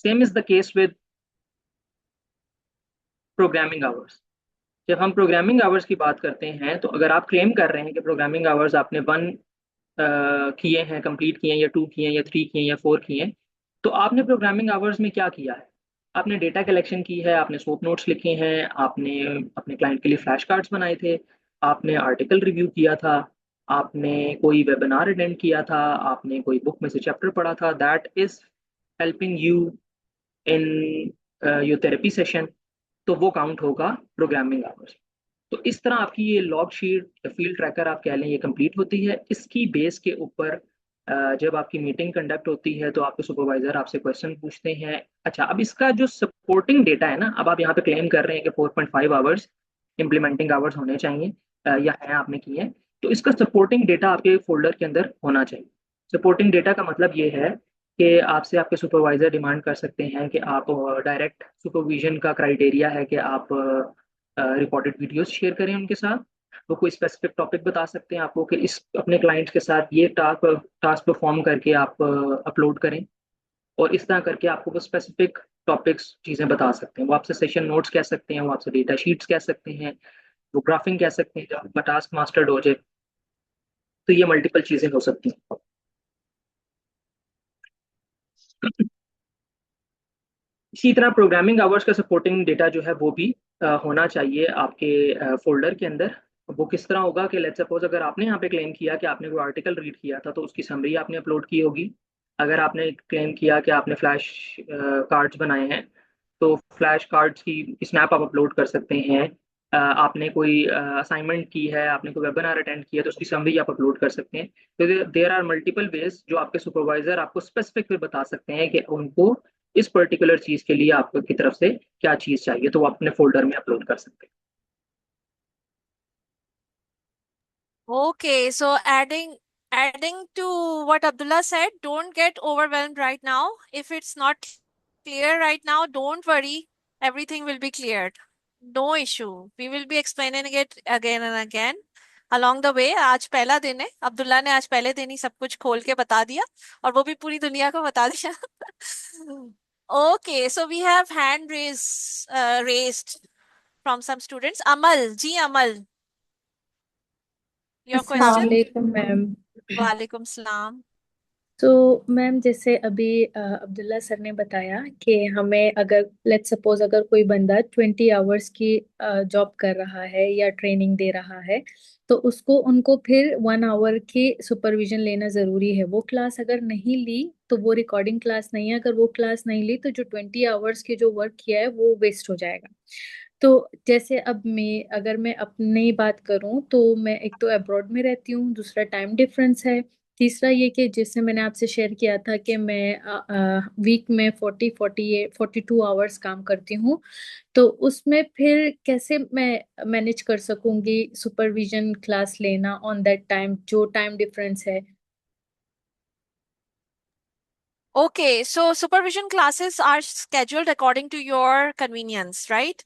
[SPEAKER 2] Same is the case with programming hours. जब हम प्रोग्रामिंग आवर्स की बात करते हैं, तो अगर आप क्लेम कर रहे हैं कि प्रोग्रामिंग आवर्स आपने 1 किए हैं, कंप्लीट किए हैं, या 2 किए हैं, या 3 किए हैं, या 4 किए हैं, तो आपने प्रोग्रामिंग आवर्स में क्या किया है? आपने डेटा कलेक्शन की है, आपने सोप नोट्स लिखे हैं, आपने अपने क्लाइंट के लिए फ्लैश कार्ड्स बनाए थे, आपने आर्टिकल रिव्यू किया था, आपने कोई वेबिनार अटेंड किया था, आपने कोई बुक में से चैप्टर पढ़ा था. That is helping you in your therapy session, तो वो काउंट होगा प्रोग्रामिंग आवर्स. तो इस तरह आपकी ये लॉग शीट या फील्ड ट्रैकर आप कह लें, ये कंप्लीट होती है. इसकी बेस के ऊपर जब आपकी मीटिंग कंडक्ट होती है तो आपके सुपरवाइजर आपसे क्वेश्चन पूछते हैं. अच्छा, अब इसका जो सपोर्टिंग डेटा है ना, अब आप यहाँ पे क्लेम कर रहे हैं कि 4.5 आवर्स इम्प्लीमेंटिंग आवर्स होने चाहिए, या है आपने किए, तो इसका सपोर्टिंग डेटा आपके फोल्डर के अंदर होना चाहिए. सपोर्टिंग डेटा का मतलब ये है कि आपसे आपके सुपरवाइजर डिमांड कर सकते हैं कि आप डायरेक्ट सुपरविजन का क्राइटेरिया है कि आप रिकॉर्डेड वीडियोस शेयर करें उनके साथ. वो कोई स्पेसिफिक टॉपिक बता सकते हैं आपको कि इस अपने क्लाइंट्स के साथ ये टास्क परफॉर्म करके आप अपलोड करें, और इस तरह करके आपको वो स्पेसिफिक टॉपिक्स चीज़ें बता सकते हैं. वो आपसे सेशन नोट्स कह सकते हैं, वो आपसे डेटा शीट्स कह सकते हैं, वो ग्राफिंग कह सकते हैं जब आपका टास्क मास्टर्ड हो जाए. तो ये मल्टीपल चीज़ें हो सकती हैं. इसी तरह प्रोग्रामिंग आवर्स का सपोर्टिंग डेटा जो है वो भी होना चाहिए आपके फोल्डर के अंदर. वो किस तरह होगा कि लेट्स सपोज अगर आपने यहाँ पे क्लेम किया कि आपने कोई आर्टिकल रीड किया था, तो उसकी समरी आपने अपलोड की होगी. अगर आपने क्लेम किया कि आपने फ्लैश कार्ड्स बनाए हैं, तो फ्लैश कार्ड्स की स्नैप आप अपलोड कर सकते हैं. आपने कोई असाइनमेंट की है, आपने कोई वेबिनार अटेंड किया, तो उसकी समरी आप अपलोड कर सकते हैं। तो देयर आर मल्टीपल वेज जो आपके सुपरवाइजर आपको स्पेसिफिक पे बता सकते हैं कि उनको इस पर्टिकुलर चीज के लिए आपको की तरफ से क्या चीज चाहिए, तो वो अपने फोल्डर में अपलोड कर सकते हैं।
[SPEAKER 1] Okay, so adding to what Abdullah said, don't get overwhelmed right now. If it's not clear right now, don't worry. Everything will be cleared. No issue. We will be explaining it again and again along the way. आज पहला दिन है, अब्दुल्ला ने आज पहले दिन ही सब कुछ खोल के बता दिया और वो भी पूरी दुनिया को बता दिया. Okay, so we have raised from some students. Amal, जी Amal, your question.
[SPEAKER 9] अस्सलामुअलैकुम मैम।
[SPEAKER 1] वालेकुम सलाम.
[SPEAKER 9] तो मैम जैसे अभी अब्दुल्ला सर ने बताया कि हमें अगर लेट्स सपोज अगर कोई बंदा 20 आवर्स की जॉब कर रहा है या ट्रेनिंग दे रहा है, तो उसको उनको फिर 1 आवर की सुपरविजन लेना जरूरी है। वो क्लास अगर नहीं ली तो वो रिकॉर्डिंग क्लास नहीं है, अगर वो क्लास नहीं ली तो जो 20 आवर्स की जो वर्क किया है वो वेस्ट हो जाएगा। तो जैसे अब मैं अगर मैं अपनी बात करूं तो मैं एक तो अब्रॉड में रहती हूँ, दूसरा टाइम डिफरेंस है, तीसरा ये कि जैसे मैंने आपसे शेयर किया था कि मैं वीक में 42 आवर्स काम करती हूँ। तो उसमें फिर कैसे मैं मैनेज कर सकूंगी सुपरविजन क्लास लेना ऑन दैट टाइम जो टाइम डिफरेंस है।
[SPEAKER 1] Okay, so supervision classes are scheduled according to your convenience, right?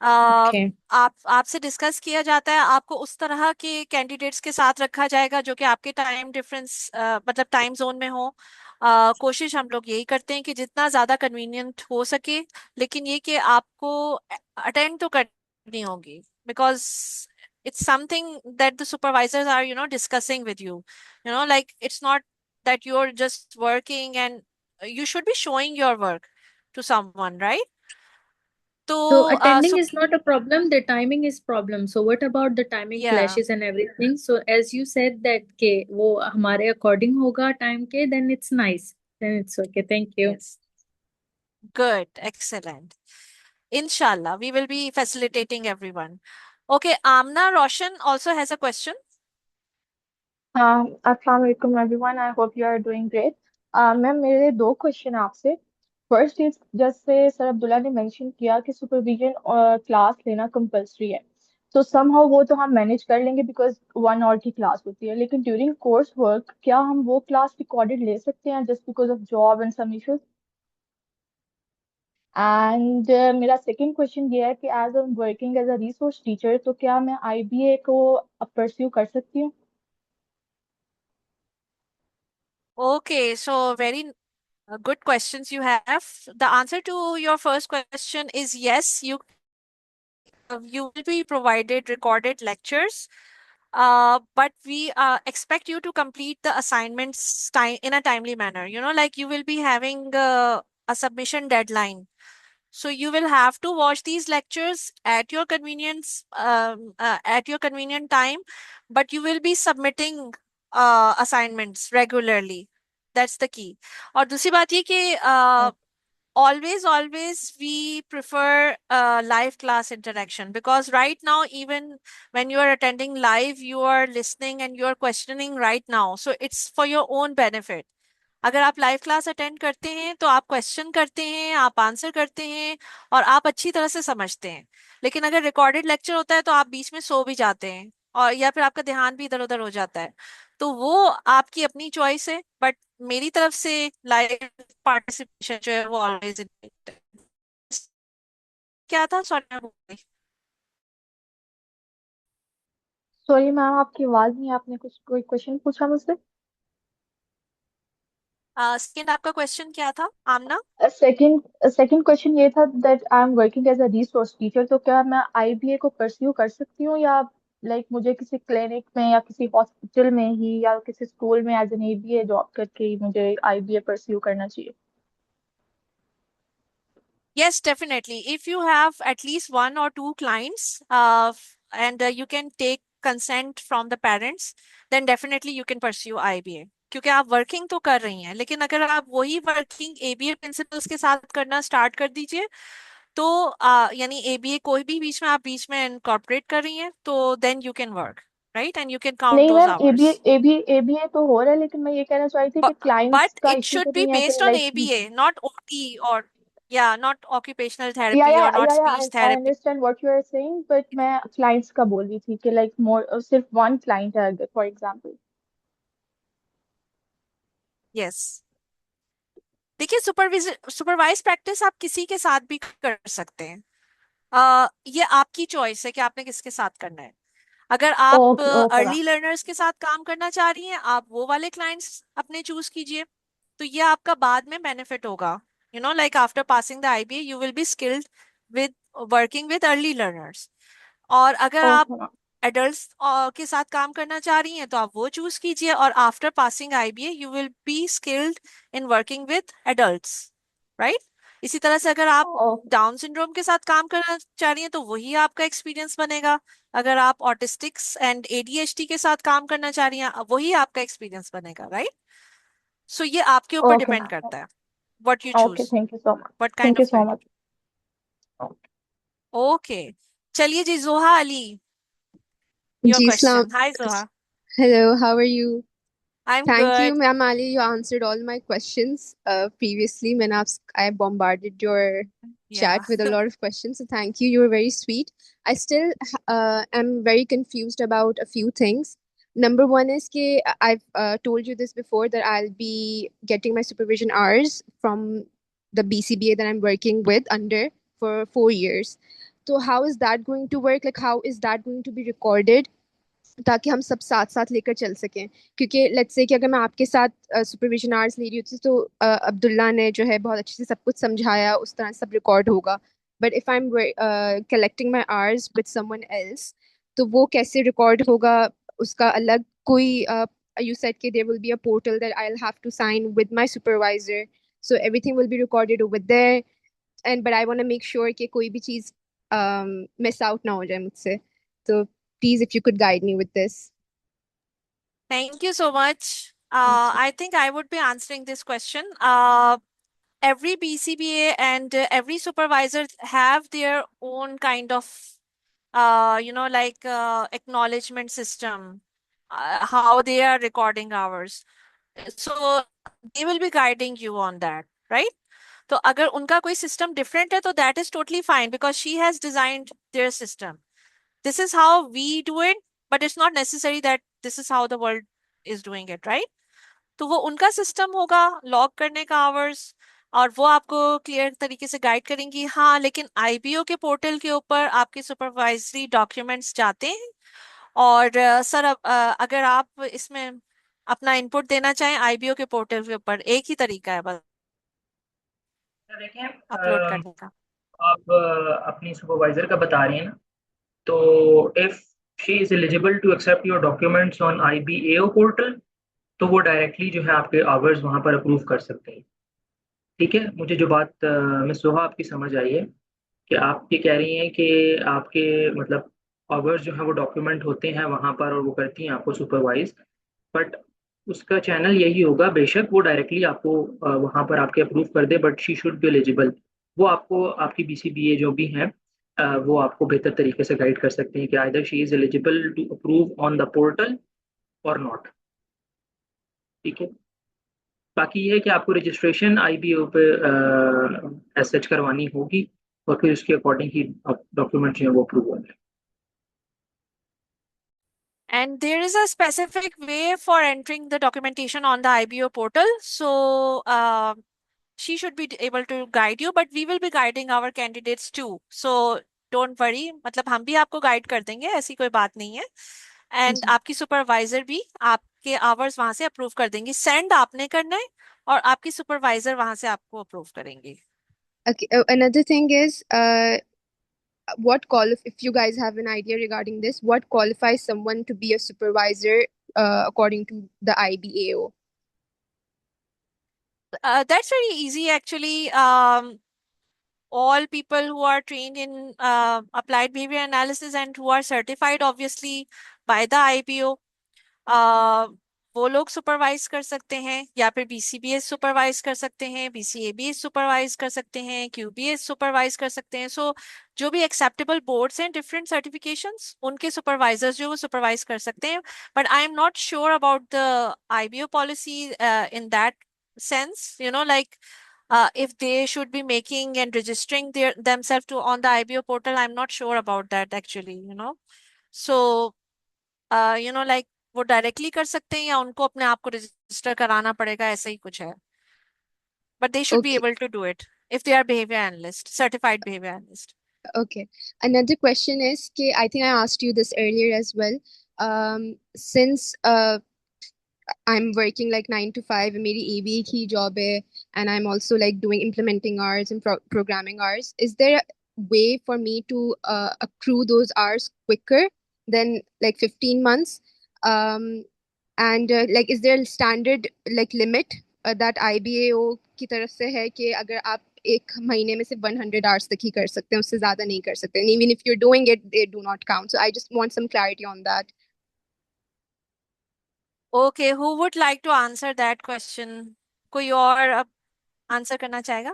[SPEAKER 9] Okay.
[SPEAKER 1] आपसे डिस्कस किया जाता है, आपको उस तरह के कैंडिडेट्स के साथ रखा जाएगा जो कि आपके टाइम डिफरेंस मतलब टाइम जोन में हो. कोशिश हम लोग यही करते हैं कि जितना ज्यादा कन्वीनियंट हो सके, लेकिन ये कि आपको अटेंड तो करनी होगी, because it's something that the supervisors are discussing with you, like it's not that you're just working, and you should be showing your work to someone, right? तो
[SPEAKER 9] So attending is not a problem, the timing is problem. So what about the timing
[SPEAKER 1] yeah,
[SPEAKER 9] clashes and everything? So as you said that के वो हमारे according होगा time के, then it's nice. Then it's okay. Thank you.
[SPEAKER 1] yes, good, excellent. Inshallah, we will be facilitating everyone. Okay, Amna Roshan also has a question.
[SPEAKER 10] अस्सलाम वालेकुम everyone, I hope you are doing great. Ma'am मेरे दो question आपसे। First is, जैसे sir Abdullah ने mention किया कि supervision और क्लास लेना कंपलसरी है, तो समहाउ वो तो हम मैनेज कर लेंगे बिकॉज 1 आवर की क्लास होती है, लेकिन ड्यूरिंग कोर्स वर्क क्या हम वो क्लास रिकॉर्डेड ले सकते हैं just because of job and some issues? And मेरा सेकंड क्वेश्चन ये है कि as I am working as a resource teacher, तो क्या मैं आईबीए को परस्यू कर सकती हूँ?
[SPEAKER 1] Okay, so very good questions you have. The answer to your first question is yes, you will be provided recorded lectures, but we expect you to complete the assignments in a timely manner. Like you will be having a submission deadline. So you will have to watch these lectures at your convenience, at your convenient time, but you will be submitting assignments regularly. That's the key. और दूसरी बात ये कि always we prefer live class interaction, because right now, even when you are attending live, you are listening and you are questioning right now, so it's for your own benefit. अगर आप live class attend करते हैं तो आप question करते हैं, आप answer करते हैं और आप अच्छी तरह से समझते हैं. लेकिन अगर रिकॉर्डेड लेक्चर होता है तो आप बीच में सो भी जाते हैं और या फिर आपका ध्यान भी इधर उधर हो जाता है. तो वो आपकी अपनी चॉइस है, बट मेरी तरफ से लाइव पार्टिसिपेशन जो है वो ऑलवेज. क्या था, सॉरी.
[SPEAKER 10] सॉरी मैम, आपकी आवाज नहीं, आपने कुछ कोई क्वेश्चन पूछा मुझसे?
[SPEAKER 1] सेकंड आपका क्वेश्चन क्या था, आमना?
[SPEAKER 10] सेकंड सेकंड क्वेश्चन ये था that I am working as a resource teacher, तो क्या मैं आईबीए को परस्यू कर सकती हूँ, या लाइक मुझे किसी क्लिनिक में या किसी हॉस्पिटल में ही या किसी स्कूल में एज एन एबीए जॉब करके ही मुझे आईबीए परस्यू करना चाहिए?
[SPEAKER 1] Yes, definitely. If you have at least one or two clients, and you can take consent from the parents, then definitely you can pursue IBA. क्योंकि आप working तो कर रही हैं, लेकिन अगर आप वही वर्किंग ABA प्रिंसिपल्स के साथ करना स्टार्ट कर दीजिए, तो यानी ABA कोई भी बीच में आप बीच में इनकॉर्पोरेट कर रही हैं तो then you can work, right, and you can count
[SPEAKER 10] नहीं
[SPEAKER 1] दोज
[SPEAKER 10] मैम,
[SPEAKER 1] आवर्स.
[SPEAKER 10] एबीए तो हो रहा है, लेकिन मैं ये कहना चाह रही थी कि क्लाइंट्स
[SPEAKER 1] But
[SPEAKER 10] का
[SPEAKER 1] it
[SPEAKER 10] इशू
[SPEAKER 1] should
[SPEAKER 10] तो
[SPEAKER 1] be
[SPEAKER 10] नहीं है कि
[SPEAKER 1] based on
[SPEAKER 10] like,
[SPEAKER 1] ABA, not OT or, yeah, not occupational
[SPEAKER 10] या
[SPEAKER 1] therapy or not
[SPEAKER 10] या
[SPEAKER 1] speech
[SPEAKER 10] I
[SPEAKER 1] therapy.
[SPEAKER 10] Understand what you are saying, but मैं क्लाइंट्स का बोल रही थी कि लाइक मोर सिर्फ वन क्लाइंट है अगर फॉर एग्जांपल।
[SPEAKER 1] Yes. देखिए, सुपरवाइज प्रैक्टिस आप किसी के साथ भी कर सकते हैं. ये आपकी चॉइस है कि आपने किसके साथ करना है. अगर आप
[SPEAKER 10] okay okay ma'am.
[SPEAKER 1] Early learners के साथ काम करना चाह रही हैं, आप वो वाले क्लाइंट्स अपने चूज कीजिए. तो ये आपका बाद में बेनिफिट होगा. Like after passing the IBA you will be skilled with working with early learners. और अगर आप
[SPEAKER 10] ओके मैम।
[SPEAKER 1] एडल्ट्स के साथ काम करना चाह रही हैं तो आप वो चूज कीजिए. और after passing IBA you will be skilled in working with adults, right. इसी तरह से अगर आप
[SPEAKER 10] ओके
[SPEAKER 1] डाउन सिंड्रोम के साथ काम करना चाह रही हैं तो वही आपका एक्सपीरियंस बनेगा. अगर आप ऑटिस्टिक्स एंड ADHD के साथ काम करना चाह रही हैं वही आपका एक्सपीरियंस बनेगा, राइट. सो ये आपके ऊपर
[SPEAKER 10] ओके
[SPEAKER 1] डिपेंड
[SPEAKER 10] मैम।
[SPEAKER 1] करता है what you
[SPEAKER 10] okay,
[SPEAKER 1] choose,
[SPEAKER 10] thank you so much.
[SPEAKER 1] What kind
[SPEAKER 10] thank you
[SPEAKER 1] of
[SPEAKER 10] so
[SPEAKER 1] guide.
[SPEAKER 10] Much.
[SPEAKER 1] Okay, चलिए जी, Zoha Ali, your
[SPEAKER 11] Ji Islam.
[SPEAKER 1] Question. Hi Zoha.
[SPEAKER 11] Hello, how are you?
[SPEAKER 1] I am
[SPEAKER 11] Thank you,
[SPEAKER 1] good.
[SPEAKER 11] Ma'am Ali. You answered all my questions previously when I bombarded your
[SPEAKER 1] या.
[SPEAKER 11] chat with a lot of questions. So thank you. You were very sweet. I still am very confused about a few things. Number one is that I've told you this before, that I'll be getting my supervision hours from the BCBA that I'm working with under for 4 years. So how is that going to work? Like, how is that going to be recorded? ताकि हम सब साथ साथ लेकर चल सकें. क्योंकि let's say कि अगर मैं आपके साथ सुपरविजन आवर्स ले रही होती तो अब्दुल्ला ने जो है बहुत अच्छे से सब कुछ समझाया, उस तरह सब रिकॉर्ड होगा. But if I am collecting my hours with someone else, तो वो कैसे रिकॉर्ड होगा? उसका अलग कोई you said कि there will be a portal that I'll have to sign with my supervisor, so everything will be recorded over there. And but I want to make sure कि कोई भी चीज मिस आउट ना हो जाए मुझसे. तो please, if you could guide me with this.
[SPEAKER 1] Thank you so much. I think I would be answering this question. Every BCBA and every supervisor have their own kind of, like acknowledgement system, how they are recording hours. So they will be guiding you on that, right? तो अगर उनका कोई system different है तो that is totally fine because she has designed their system. This is how we do it, but it's not necessary that this is how the world is doing it, right? तो वो उनका system होगा log करने का hours, और वो आपको clear तरीके से गाइड करेंगी. हाँ, लेकिन IBO के पोर्टल के ऊपर आपके सुपरवाइजरी डॉक्यूमेंट्स जाते हैं. और सर, अगर आप इसमें अपना इनपुट देना चाहें IBO के पोर्टल के ऊपर, एक ही तरीका है बस
[SPEAKER 2] देखें,
[SPEAKER 1] अपलोड करने का.
[SPEAKER 2] आप अपनी सुपरवाइजर का बता रही हैं ना, तो if she is eligible to accept your documents on IBAO portal, तो वो डायरेक्टली जो है आपके आवर्स वहां पर अप्रूव कर सकते हैं. ठीक है, मुझे जो बात मिस सोहा आपकी समझ आई है कि आप ये कह रही हैं कि आपके मतलब आवर्स जो है वो डॉक्यूमेंट होते हैं वहां पर और वो करती हैं आपको सुपरवाइज. बट उसका चैनल यही होगा, बेशक वो डायरेक्टली आपको वहां पर आपके अप्रूव कर दे, but she should be eligible. वो आपको आपकी BCBA जो भी है वो आपको बेहतर तरीके से गाइड कर सकते हैं कि either she is eligible to approve on the portal और नॉट. ठीक है, बाकी ये है कि आपको रजिस्ट्रेशन IBO पे एज सच करवानी होगी और फिर उसके अकॉर्डिंग ही डॉक्यूमेंट जो है वो अप्रूव होंगे.
[SPEAKER 1] And there is a specific way for entering the documentation on the IBO portal. So she should be able to guide you, but we will be guiding our candidates too. So don't worry, मतलब हम भी आपको guide कर देंगे, ऐसी कोई बात नहीं है. एंड आपकी सुपरवाइजर भी आपके आवर्स वहां से अप्रूव कर देंगी. सेंड आपने करना है और आपकी सुपरवाइजर वहां से आपको अप्रूव करेंगी.
[SPEAKER 11] Okay. Another thing is, if you guys have an idea regarding this, what qualifies someone to be a supervisor according to the IBAO?
[SPEAKER 1] That's very easy actually. All people who are trained in applied behavior analysis and who are certified obviously by the IBO, वो लोग supervise कर सकते हैं, या फिर BCBS supervise कर सकते हैं, बीसीएबीएस सुपरवाइज कर सकते हैं, क्यूबीएस सुपरवाइज कर सकते हैं। सो जो भी एक्सेप्टेबल बोर्ड्स हैं डिफरेंट सर्टिफिकेशंस, उनके सुपरवाइजर्स जो वो सुपरवाइज कर सकते हैं। But I am not sure about the IBO policy in that sense, like if they should be making and registering themselves to on the IBO portal. I'm not sure about that actually. So like वो directly कर सकते हैं या उनको अपने आप को register कराना पड़ेगा, ऐसा ही कुछ है। But they should be
[SPEAKER 11] Okay.
[SPEAKER 1] able to do it if they are behavior analyst, certified behavior analyst.
[SPEAKER 11] Okay. Another question is, I think I asked you this earlier as well. Since I'm working like 9 to 5, मेरी ABA की job है, and I'm also like doing implementing hours and programming hours. Is there a way for me to accrue those hours quicker than like 15 months? And like, is there a standard like limit that IBAO की तरफ से है कि अगर आप एक महीने में सिर्फ 100 hours तक ही कर सकते हैं, उससे ज्यादा नहीं कर सकते? And even if you're doing it, they do not count. So I just want some clarity on that.
[SPEAKER 1] Okay, who would like to answer that question? कोई और अब आंसर करना चाहेगा?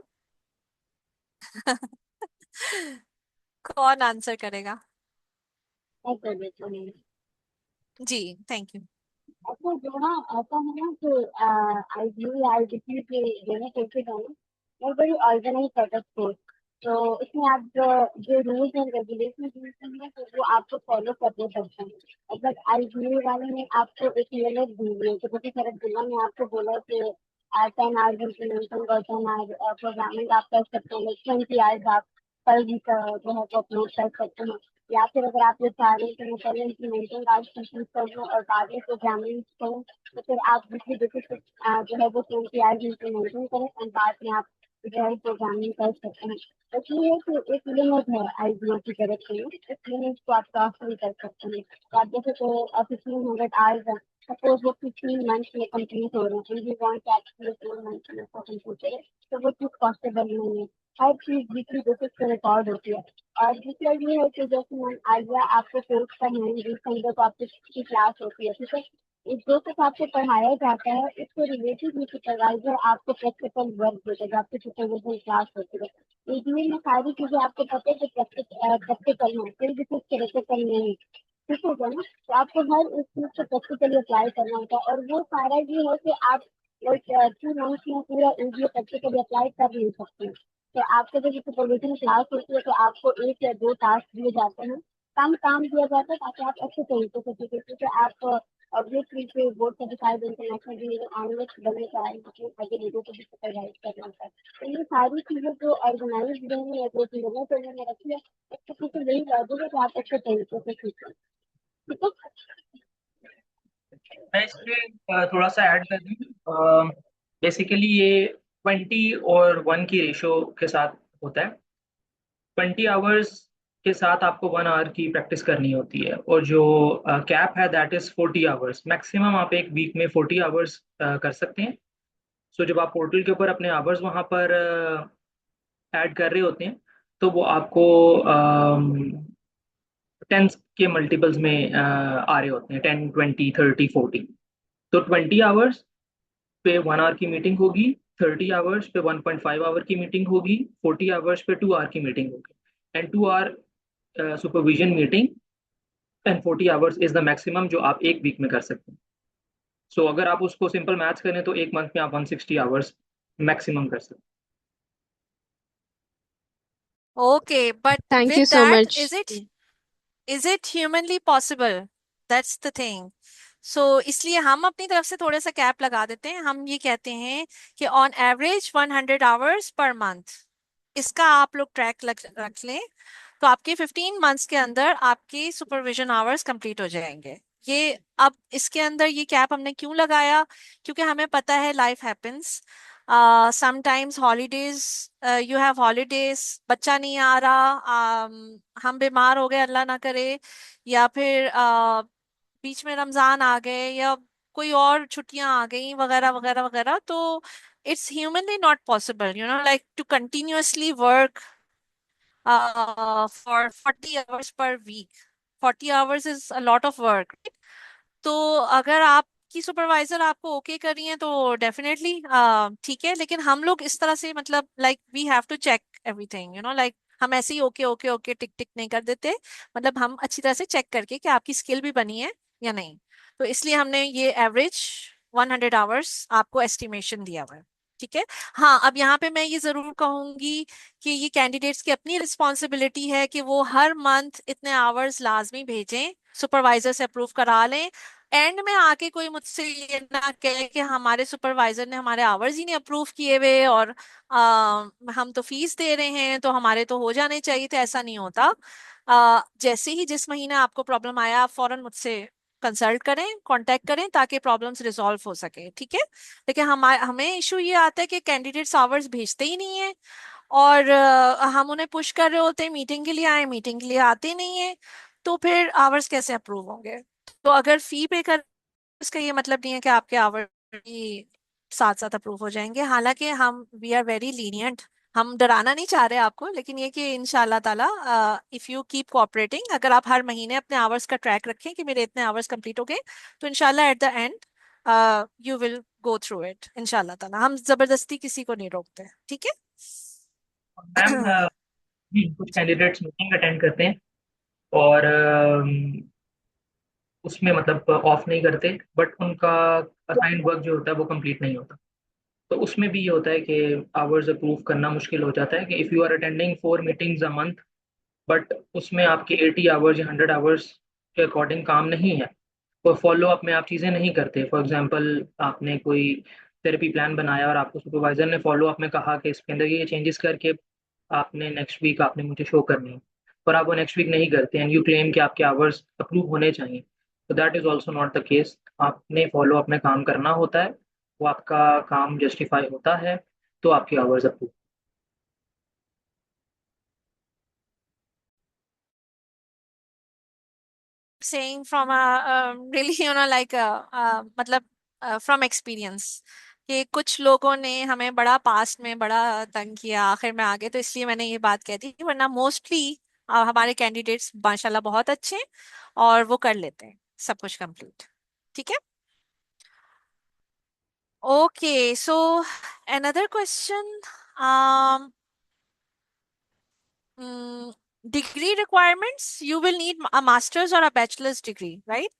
[SPEAKER 1] कौन आंसर करेगा?
[SPEAKER 3] मैं कर देती हूँ।
[SPEAKER 1] जी, थैंक यू।
[SPEAKER 3] अच्छा जो ना ऐसा है ना कि आईबीओ या आईबीटी के दोनों कोर्सेज हैं ना, वो बड़ी ऑर्गेनाइज सेटअप थे। तो इसमें आप जो रूल्स एंड रेगुलेशन यूज करेंगे तो वो आपको फॉलो करने पड़ते हैं। मतलब आईबीओ वाले ने आपको एक लिमिट दी हुई है कि जैसे सर अब्दुल्ला ने आपको बोला कि 10 आवर्स इम्प्लीमेंटेशन और 10 आवर प्रोग्रामिंग आप कर सकते हैं, 20 आवर्स आप पर वीक जो है वो अपलोड कर सकते हैं। या फिर अगर आप ये चाह रहे हैं कि मैं पहले इम्प्लीमेंटिंग आज कंप्लीट कर लूँ और बाद में प्रोग्रामिंग करूँ, तो फिर आप दूसरी बेसिस पे जो है वो 20 आवर्स इम्प्लीमेंटिंग करें और बाद में आप जो है प्रोग्रामिंग कर सकते हैं। इसलिए कि एक लिमिट है आईबीओ की तरफ से, इस लिमिट को आप क्रॉस नहीं कर सकते हैं। तो आप जैसे तो 1500 आवर्स सपोज वो 15 मंथ्स में कंप्लीट हो रहे हैं, and you want to actually 4 months में उसको कंप्लीट करें, तो वो चीज़ पॉसिबल नहीं है। हर चीज़ वीकली बेसिस पे रिकॉर्ड होती है। और दूसरा ये है कि जैसे मैम आइडिया आपको कोर्स का है, जिस संडे को आपकी क्लास होती है, ठीक है, इस जो कुछ आपको पढ़ाया जाता है इसको रिलेटेड भी सुपरवाइजर आपको प्रैक्टिकल वर्क देगा, आपकी सुपरविजन क्लास होती है। इसमें सारी चीजें आपको पता है कि प्रैक्टिकल है, कोई भी कुछ प्रैक्टिकल नहीं है, ठीक है ना। तो आपको हर एक चीज को प्रैक्टिकली अप्लाई करना होता है, और वो सारा ये है कि आप लाइक 2 मंथ्स में पूरा एरिया प्रैक्टिकली अप्लाई कर नहीं सकते। तो आपको जब सुपरविजन क्लास होती है तो आपको 1 या 2 टास्क दिए जाते हैं, कम काम दिया जाता है ताकि आप अच्छे तरीके से सीखें, क्योंकि आप ऑब्वियसली से बोर्ड सर्टिफाइड इंटरनेशनल एनालिस्ट बनने का आगे लोगों को भी सुपरवाइज करना होता है। तो ये सारी चीजें जो ऑर्गेनाइज रहेंगी या जो चीजें मैंने रखी है, उसके पीछे यही लॉजिक है कि आप अच्छे तरीके से सीखें, ठीक है।
[SPEAKER 2] मैं इसमें थोड़ा सा ऐड कर दूँ। बेसिकली ये 20 और 1 की रेशो के साथ होता है। 20 आवर्स के साथ आपको 1 आवर की प्रैक्टिस करनी होती है, और जो कैप है दैट इज 40 आवर्स। मैक्सिमम आप एक वीक में 40 आवर्स कर सकते हैं। सो जब आप पोर्टल के ऊपर अपने आवर्स वहाँ पर ऐड कर रहे होते हैं, तो वो आपको टेंस के मल्टीपल्स में आ रहे होते हैं, 10, 20, 30, 40। तो 20 आवर्स पे 1 आवर की मीटिंग होगी, 30 आवर्स पे 1.5 आवर की मीटिंग होगी, 40 आवर्स पे 2 आवर की मीटिंग होगी, and 2 hour supervision meeting, and 40 hours is the maximum जो आप एक वीक में कर सकते हैं। सो अगर आप उसको सिंपल मैथ्स करें तो एक मंथ में आप 160 आवर्स मैक्सिमम कर सकते हैं।
[SPEAKER 1] Okay, but
[SPEAKER 11] Thank you
[SPEAKER 1] with
[SPEAKER 11] so
[SPEAKER 1] that,
[SPEAKER 11] much.
[SPEAKER 1] is it humanly possible? That's the thing. So इसलिए हम अपनी तरफ से थोड़ा सा कैप लगा देते हैं। हम ये कहते हैं कि on average 100 hours per month, इसका आप लोग ट्रैक रख लें, तो आपके 15 मंथ्स के अंदर आपके सुपरविजन आवर्स कंप्लीट हो जाएंगे। ये अब इसके अंदर ये कैप हमने क्यों लगाया? क्योंकि हमें पता है life happens, sometimes holidays, you have holidays, बच्चा नहीं आ रहा, हम बीमार हो गए अल्लाह ना करे, या फिर बीच में रमजान आ गए, या कोई और छुट्टियां आ गई वगैरह वगैरह वगैरह। तो it's humanly not possible like to continuously work for 40 hours per week. 40 hours is a lot of work, right? तो अगर आप आपकी सुपरवाइजर आपको ओके कर रही हैं तो डेफिनेटली ठीक है, लेकिन हम लोग इस तरह से मतलब like we have to check everything, like हम ऐसे ही okay okay okay tick tick नहीं कर देते, मतलब हम अच्छी तरह से चेक करके कि आपकी स्किल भी बनी है या नहीं। तो इसलिए हमने ये एवरेज 100 आवर्स आपको एस्टिमेशन दिया हुआ है। ठीक है। हाँ, अब यहाँ पे मैं ये जरूर कहूंगी कि ये कैंडिडेट्स की अपनी रिस्पॉन्सिबिलिटी है कि वो हर मंथ इतने आवर्स लाजमी भेजें, सुपरवाइजर से अप्रूव करा लें। एंड में आके कोई मुझसे ये ना कहे कि हमारे सुपरवाइजर ने हमारे आवर्स ही नहीं अप्रूव किए हुए और हम तो फीस दे रहे हैं तो हमारे तो हो जाने चाहिए थे। ऐसा नहीं होता। जैसे ही जिस महीने आपको प्रॉब्लम आया आप फौरन मुझसे कंसल्ट करें, कांटेक्ट करें ताकि प्रॉब्लम्स रिजॉल्व हो सके। ठीक है। लेकिन हमें इशू ये आता है कि कैंडिडेट्स आवर्स भेजते ही नहीं है और हम उन्हें पुश कर रहे होते हैं मीटिंग के लिए आए, मीटिंग के लिए आते नहीं है, तो फिर आवर्स कैसे अप्रूव होंगे। तो अगर फी पे कर, इसका ये मतलब नहीं है कि आपके आवर भी साथ साथ अप्रूव हो जाएंगे। हालांकि हम वी आर वेरी लीनियंट, हम डराना नहीं चाह रहे आपको, लेकिन ये कि इंशाल्लाह ताला इफ यू कीप कोऑपरेटिंग, अगर आप हर महीने अपने आवर्स का ट्रैक रखें कि मेरे इतने आवर्स कंप्लीट हो गए, तो इंशाल्लाह at the end you will go through it इंशाल्लाह ताला। हम जबरदस्ती किसी को नहीं रोकते। ठीक
[SPEAKER 2] मैम
[SPEAKER 1] है।
[SPEAKER 2] कुछ कैंडिडेट्स मीटिंग अटेंड करते हैं और उसमें मतलब ऑफ नहीं करते, बट उनका असाइंड वर्क जो होता है वो कंप्लीट नहीं होता। तो उसमें भी ये होता है कि आवर्स अप्रूव करना मुश्किल हो जाता है कि if you are attending 4 meetings a month, but उसमें आपके 80 आवर्स या 100 आवर्स के अकॉर्डिंग काम नहीं है, कोई फॉलो अप में आप चीज़ें नहीं करते। फॉर एग्जांपल आपने कोई थेरेपी प्लान बनाया और आपको सुपरवाइजर ने फॉलो अप में कहा कि इसके अंदर ये चेंजेस करके आपने नेक्स्ट वीक आपने मुझे शो करनी है, पर आप वो नेक्स्ट वीक नहीं करते एंड यू क्लेम कि आपके आवर्स अप्रूव होने चाहिए, तो that is also not the case. आपने फॉलो अप में काम करना होता है, वो आपका काम जस्टिफाई होता है तो आपके hours approve.
[SPEAKER 1] Saying from a really like मतलब from experience कि कुछ लोगों ने हमें बड़ा पास्ट में बड़ा तंग किया, आखिर में आगे, तो इसलिए मैंने ये बात कह दी। वरना मोस्टली हमारे कैंडिडेट्स माशाल्लाह बहुत अच्छे हैं और वो कर लेते हैं सब कुछ कंप्लीट। ठीक है। Okay, so another question. um Degree requirements, you will need a master's or a bachelor's degree, right?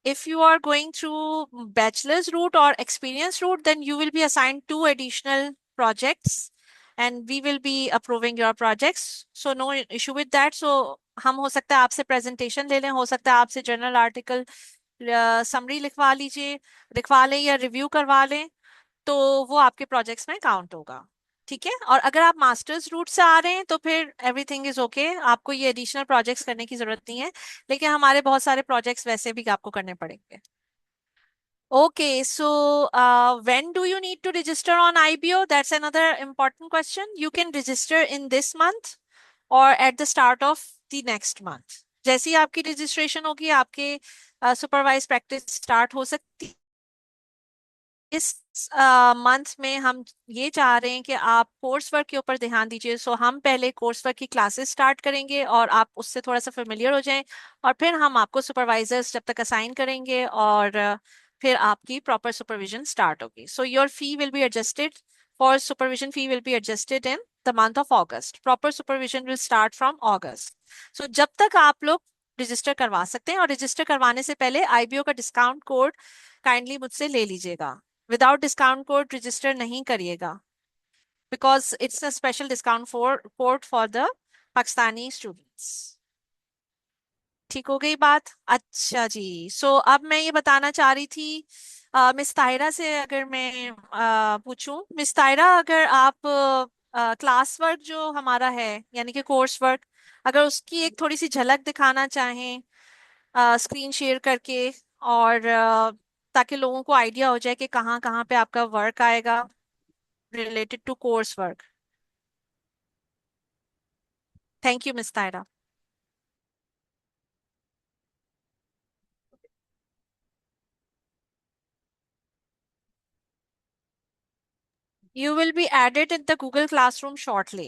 [SPEAKER 1] If you are going through bachelor's route or experience route, then you will be assigned 2 additional projects and we will be approving your projects. So no issue with that. So हम हो सकता है आपसे presentation ले लें, हो सकता है आपसे जर्नल आर्टिकल समरी लिखवा लें या रिव्यू करवा लें, तो वो आपके प्रोजेक्ट्स में काउंट होगा। ठीक है। और अगर आप मास्टर्स रूट से आ रहे हैं तो फिर एवरीथिंग इज ओके, आपको ये एडिशनल प्रोजेक्ट्स करने की जरूरत नहीं है, लेकिन हमारे बहुत सारे प्रोजेक्ट्स वैसे भी आपको करने पड़ेंगे। Okay, so when do you need to register on IBO? That's another important question. You can register in this month or at the start of the next month. जैसे ही आपकी रजिस्ट्रेशन होगी आपके सुपरवाइज प्रैक्टिस स्टार्ट हो सकती है। इस month में हम ये चाह रहे हैं कि आप कोर्स वर्क के ऊपर ध्यान दीजिए। सो हम पहले कोर्स वर्क की क्लासेस स्टार्ट करेंगे और आप उससे थोड़ा सा फेमिलियर हो जाएं, और फिर हम आपको सुपरवाइजर्स जब तक असाइन करेंगे और फिर आपकी प्रॉपर सुपरविजन स्टार्ट होगी। So your fee will be adjusted, for supervision fee will be adjusted in the month of August. Proper supervision will start from August. So जब तक आप लोग रजिस्टर करवा सकते हैं, और रजिस्टर करवाने से पहले आईबीओ का डिस्काउंट कोड काइंडली मुझसे ले लीजिएगा। विदाउट डिस्काउंट कोड रजिस्टर नहीं करिएगा, because it's a special discount code for the Pakistani students. ठीक हो गई बात। अच्छा जी, सो अब मैं ये बताना चाह रही थी मिस ताहिरा से, अगर मैं पूछूं, मिस ताहिरा, अगर आप क्लास वर्क जो हमारा है यानी कि कोर्स वर्क, अगर उसकी एक थोड़ी सी झलक दिखाना चाहें स्क्रीन शेयर करके, और ताकि लोगों को आइडिया हो जाए कि कहाँ कहाँ पे आपका वर्क आएगा related to course work. Thank you miss तायरा। You will be added in the Google Classroom shortly.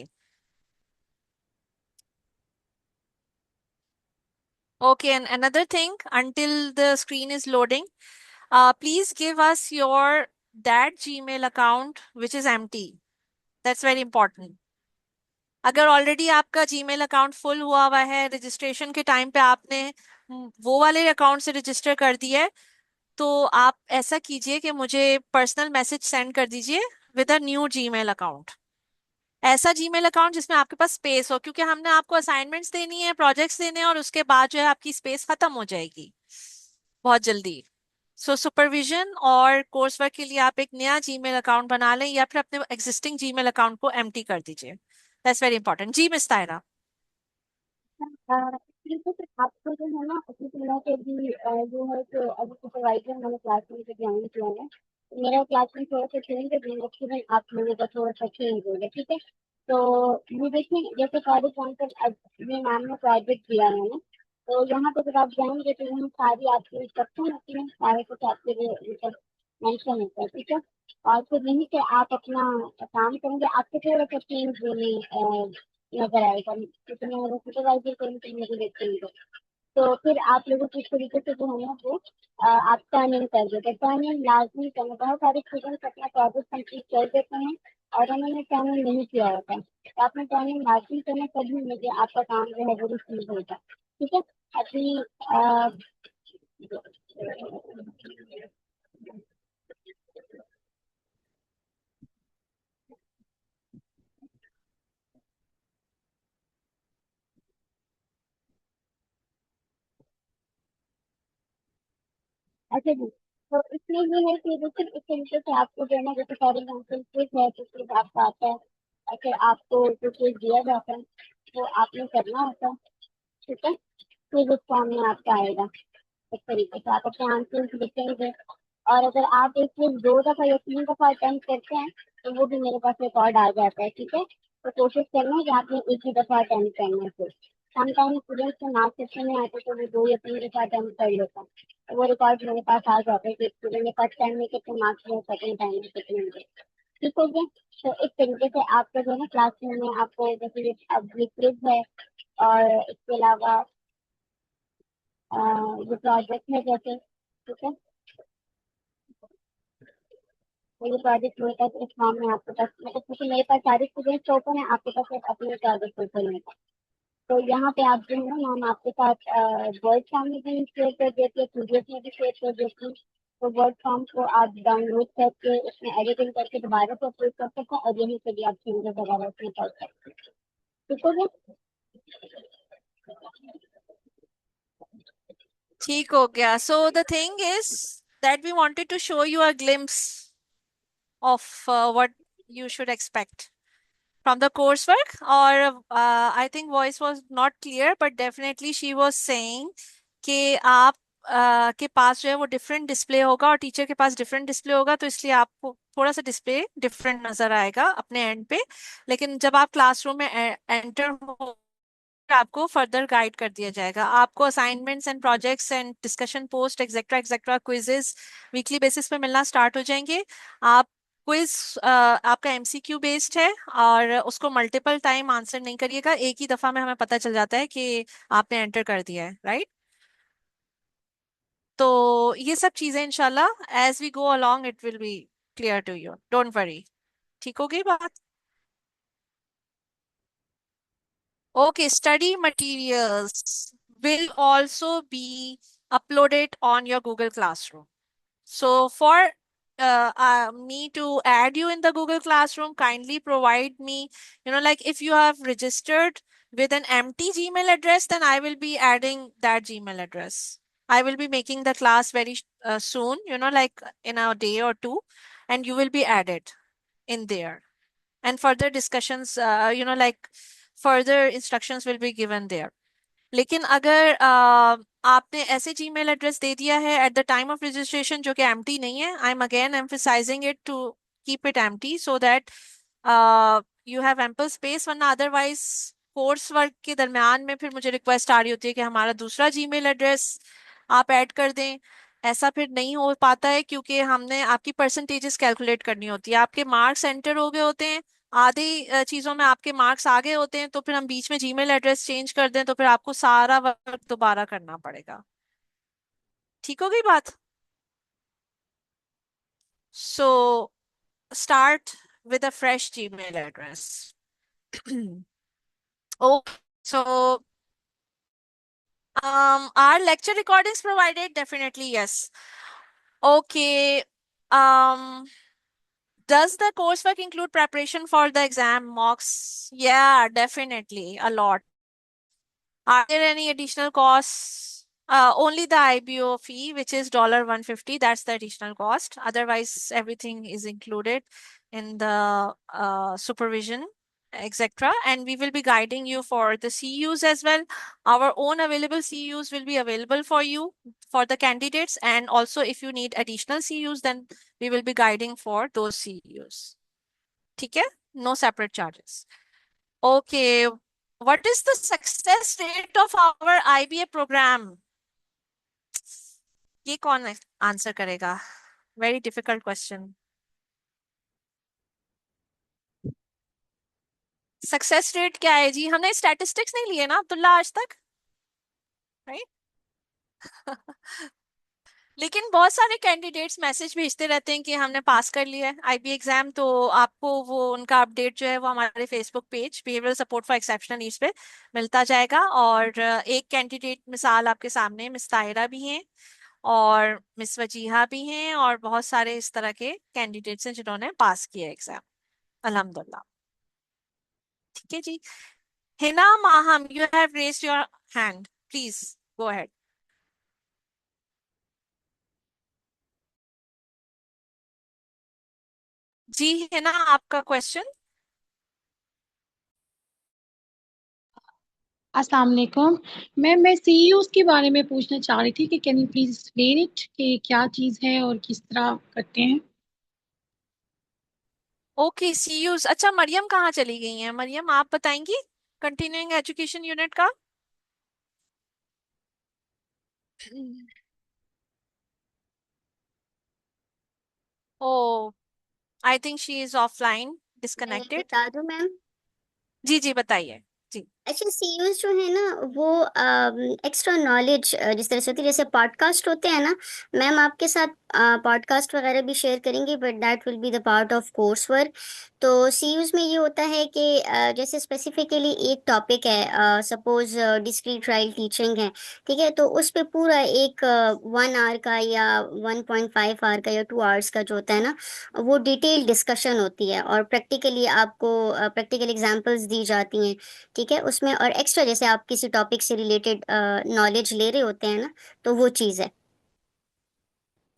[SPEAKER 1] Okay, and another thing, until the screen is loading, please give us your that Gmail account which is empty. That's very important. अगर already आपका Gmail account full हुआ हुआ है, registration के time पे आपने वो वाले अकाउंट से रजिस्टर कर दिया है, तो आप ऐसा कीजिए कि मुझे पर्सनल मैसेज सेंड कर दीजिए with a new Gmail account. ऐसा जीमेल अकाउंट जिसमें आपके पास स्पेस हो, क्योंकि हमने आपको असाइनमेंट्स देनी है, प्रोजेक्ट्स देने हैं, और उसके बाद जो है आपकी स्पेस खत्म हो जाएगी बहुत जल्दी। सो सुपरविजन और कोर्स वर्क के लिए आप एक नया जीमेल अकाउंट बना लें, या फिर अपने एग्जिस्टिंग जीमेल अकाउंट को एम्प्टी कर दीजिए। That's very important. जी मिस तायरा।
[SPEAKER 3] ठीक है, तो आपको जो है ना उसी तरह के भी जो है तो अभी सुपरवाइजर मैंने क्लासरूम से ज्वाइन किया है, तो मेरा क्लासरूम थोड़ा सा चेंज है, दिन आप लोगों का थोड़ा सा चेंज होगा, ठीक है। तो ये देखिए, जैसे फॉर एग्जाम्पल अब ये मैम ने प्रोजेक्ट दिया है ना, तो यहाँ पे जब आप जाएंगे तो यहाँ सारी आपकी इंस्ट्रक्शन होती है, सारे कुछ आपके लिए मतलब मेंशन होता है, ठीक है। और फिर यहीं से आप अपना काम करेंगे, आपको थोड़ा सा चेंज होने नजर आएगा, क्योंकि मैं अगर सुपरवाइजर करूँ तो मुझे देखते हैं, तो फिर आप लोगों को इस तरीके से जो है ना वो आप टर्न इन कर देते हैं। टर्न इन लाजमी करना, बहुत सारे स्टूडेंट्स अपना प्रोजेक्ट कंप्लीट कर देते हैं और उन्होंने टर्न इन नहीं किया होता है, तो आपने टर्न इन लाजमी करना, तभी मुझे आपका काम जो है वो रिसीव होगा, ठीक है। अभी अच्छा जी, तो इसमें ये है कि देखिए इस तरीके से आपको जो है ना, जैसे फॉर एग्जाम्पल क्विज है तो क्विज आपका आता है, और फिर आपको जो क्विज दिया जाता है वो आपने करना होता है, ठीक है। क्विज उस फॉर्म में आपका आएगा, इस तरीके से आप अपने आंसर लिखेंगे, और अगर आप एक क्विज 2 दफा या 3 दफा अटेम्प्ट करते हैं तो वो भी मेरे पास रिकॉर्ड आ जाता है, ठीक है। तो कोशिश करना है कि आपने एक ही दफा अटेम्प्ट करना है। फिर समटाइम स्टूडेंट्स को मार्क्स अच्छे नहीं आते तो वो 2 या 3 दफा अटेम्प्ट कर लेता है, तो वो रिकॉर्ड मेरे पास आ जाता है कि स्टूडेंट ने फर्स्ट टाइम में कितने मार्क्स लिए, सेकंड टाइम में कितने लिए, ठीक हो गया। तो इस तरीके से आपका जो है ना क्लासरूम में आपको जैसे अब ये क्विज है, और इसके अलावा ये प्रोजेक्ट है जैसे, ठीक है। तो ये प्रोजेक्ट मेरे पास इस फॉर्म में आपके पास, मतलब क्योंकि मेरे पास सारे स्टूडेंट्स ओपन है, आपके पास सिर्फ अपने प्रोजेक्ट ओपन है, तो यहाँ पे आप जो है ना मैम आपके साथ वर्ड फॉर्म में भी शेयर कर देती है, पीडीएफ में भी शेयर कर देती है, तो वर्ड फॉर्म को आप डाउनलोड करके उसमें एडिटिंग करके दोबारा से अपलोड कर सकते हैं, और यहीं से भी आप चेंजेस वगैरह उसमें कर सकते हैं, ठीक हो गया।
[SPEAKER 1] ठीक हो गया। So the thing is that we wanted to show you a glimpse of what you should expect from the coursework, or I think voice was not clear, but definitely she was saying कि आप के पास जो है वो different display होगा और teacher के पास different display होगा, तो इसलिए आपको थोड़ा सा डिस्प्ले डिफरेंट नजर आएगा अपने एंड पे, लेकिन जब आप क्लासरूम में एंटर हो आपको फर्दर गाइड कर दिया जाएगा। आपको assignments and projects and discussion post etcetera etcetera quizzes weekly basis पे मिलना स्टार्ट हो जाएंगे। आप क्विज आपका एमसीक्यू बेस्ड है, और उसको मल्टीपल टाइम आंसर नहीं करिएगा, एक ही दफा में हमें पता चल जाता है कि आपने एंटर कर दिया है, राइट। तो ये सब चीजें इंशाल्लाह as we go along it will be clear to you, don't worry. ठीक होगी बात। Okay, study materials will also be uploaded on your Google Classroom. So for me to add you in the Google Classroom, kindly provide me, like if you have registered with an empty Gmail address, then I will be adding that Gmail address. I will be making the class very soon, like in a day or two, and you will be added in there. And further discussions, like further instructions will be given there. लेकिन अगर आपने ऐसे Gmail address दे दिया है at the time of registration जो कि empty नहीं है, I am again emphasising it to keep it empty so that you have ample space, वरना अदरवाइज कोर्स वर्क के दरमियान में फिर मुझे रिक्वेस्ट आ रही होती है कि हमारा दूसरा जीमेल एड्रेस आप ऐड कर दें। ऐसा फिर नहीं हो पाता है, क्योंकि हमने आपकी परसेंटेजेस कैलकुलेट करनी होती है, आपके मार्क्स एंटर हो गए होते हैं, आधी चीजों में आपके मार्क्स आ गए होते हैं, तो फिर हम बीच में जीमेल एड्रेस चेंज कर दें तो फिर आपको सारा वर्क दोबारा करना पड़ेगा। ठीक हो गई बात। So start with a fresh Gmail address. Okay, so are lecture recordings provided? Definitely yes. Okay. Does the coursework include preparation for the exam mocks? Yeah, definitely a lot. Are there any additional costs? Only the IBO fee, which is $150. That's the additional cost. Otherwise, everything is included in the supervision, etc. And we will be guiding you for the CUs as well. Our own available CUs will be available for you, for the candidates. And also, if you need additional CUs, then we will be guiding for those CUs. Okay? No separate charges. Okay. What is the success rate of our IBA program? ये कौन answer करेगा? Very difficult question. Success rate क्या है जी? हमने statistics नहीं लिए ना अब्दुल्ला आज तक, राइट? लेकिन बहुत सारे कैंडिडेट्स मैसेज भेजते रहते हैं कि हमने पास कर लिया है आईबी एग्जाम, तो आपको वो उनका अपडेट जो है वो हमारे Facebook page behavioural support for exceptional needs पे मिलता जाएगा। और एक कैंडिडेट मिसाल आपके सामने मिस ताहिरा भी हैं और मिस वजीहा भी हैं और बहुत सारे इस तरह के कैंडिडेट्स हैं जिन्होंने पास किया एग्जाम अल्हम्दुलिल्लाह। ठीक है जी। Hina Maham, you have raised your hand, please go ahead. जी हिना, आपका क्वेश्चन।
[SPEAKER 12] अस्सलाम वालेकुम मैम, मैं सीईओज के बारे में पूछना चाह रही थी कि can you please explain it कि क्या चीज़ है और किस तरह करते हैं।
[SPEAKER 1] Okay Zeus. अच्छा मरियम कहाँ चली गई हैं? मरियम आप बताएंगी कंटिन्यूइंग एजुकेशन यूनिट का। Oh I think she is offline,
[SPEAKER 3] मैं
[SPEAKER 1] डिस्कनेक्टेड।
[SPEAKER 3] बता दूं मैम।
[SPEAKER 1] जी जी बताइए जी।
[SPEAKER 3] एक्चुअली सीयूज जो है ना वो एक्स्ट्रा नॉलेज जिस तरह से होती है, जैसे पॉडकास्ट होते हैं ना, मैम आपके साथ पॉडकास्ट वगैरह भी शेयर करेंगी, but that will be the part of course work. तो सीयूज में ये होता है कि जैसे स्पेसिफिकली एक टॉपिक है, सपोज डिस्क्रीट ट्रायल टीचिंग है, ठीक है, तो उस पे पूरा एक 1 आवर का या 1.5 आवर का या 2 आवर्स का जो होता है ना, वो डिटेल डिस्कशन होती है और प्रैक्टिकली आपको प्रैक्टिकल एग्जांपल्स दी जाती हैं, ठीक है उसमें। और एक्स्ट्रा जैसे आप किसी टॉपिक से रिलेटेड नॉलेज ले रहे होते हैं ना, तो वो चीज़ है,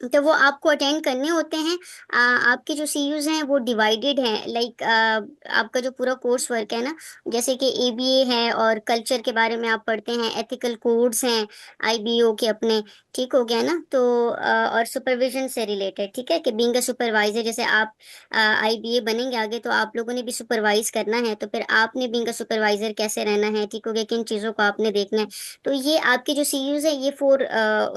[SPEAKER 3] तो वो आपको अटेंड करने होते हैं। आपके जो सीयूज हैं वो डिवाइडेड हैं, लाइक आपका जो पूरा कोर्स वर्क है ना, जैसे कि एबीए है और कल्चर के बारे में आप पढ़ते हैं, एथिकल कोड्स हैं आईबीओ के अपने, ठीक हो गया ना। तो और सुपरविजन से रिलेटेड, ठीक है, कि बीइंग अ सुपरवाइजर, जैसे आप आईबीए बनेंगे आगे तो आप लोगों ने भी सुपरवाइज करना है, तो फिर आपने बीइंग अ सुपरवाइजर कैसे रहना है, ठीक हो गया, किन चीज़ों को आपने देखना है। तो ये आपके जो सीयूज है ये 4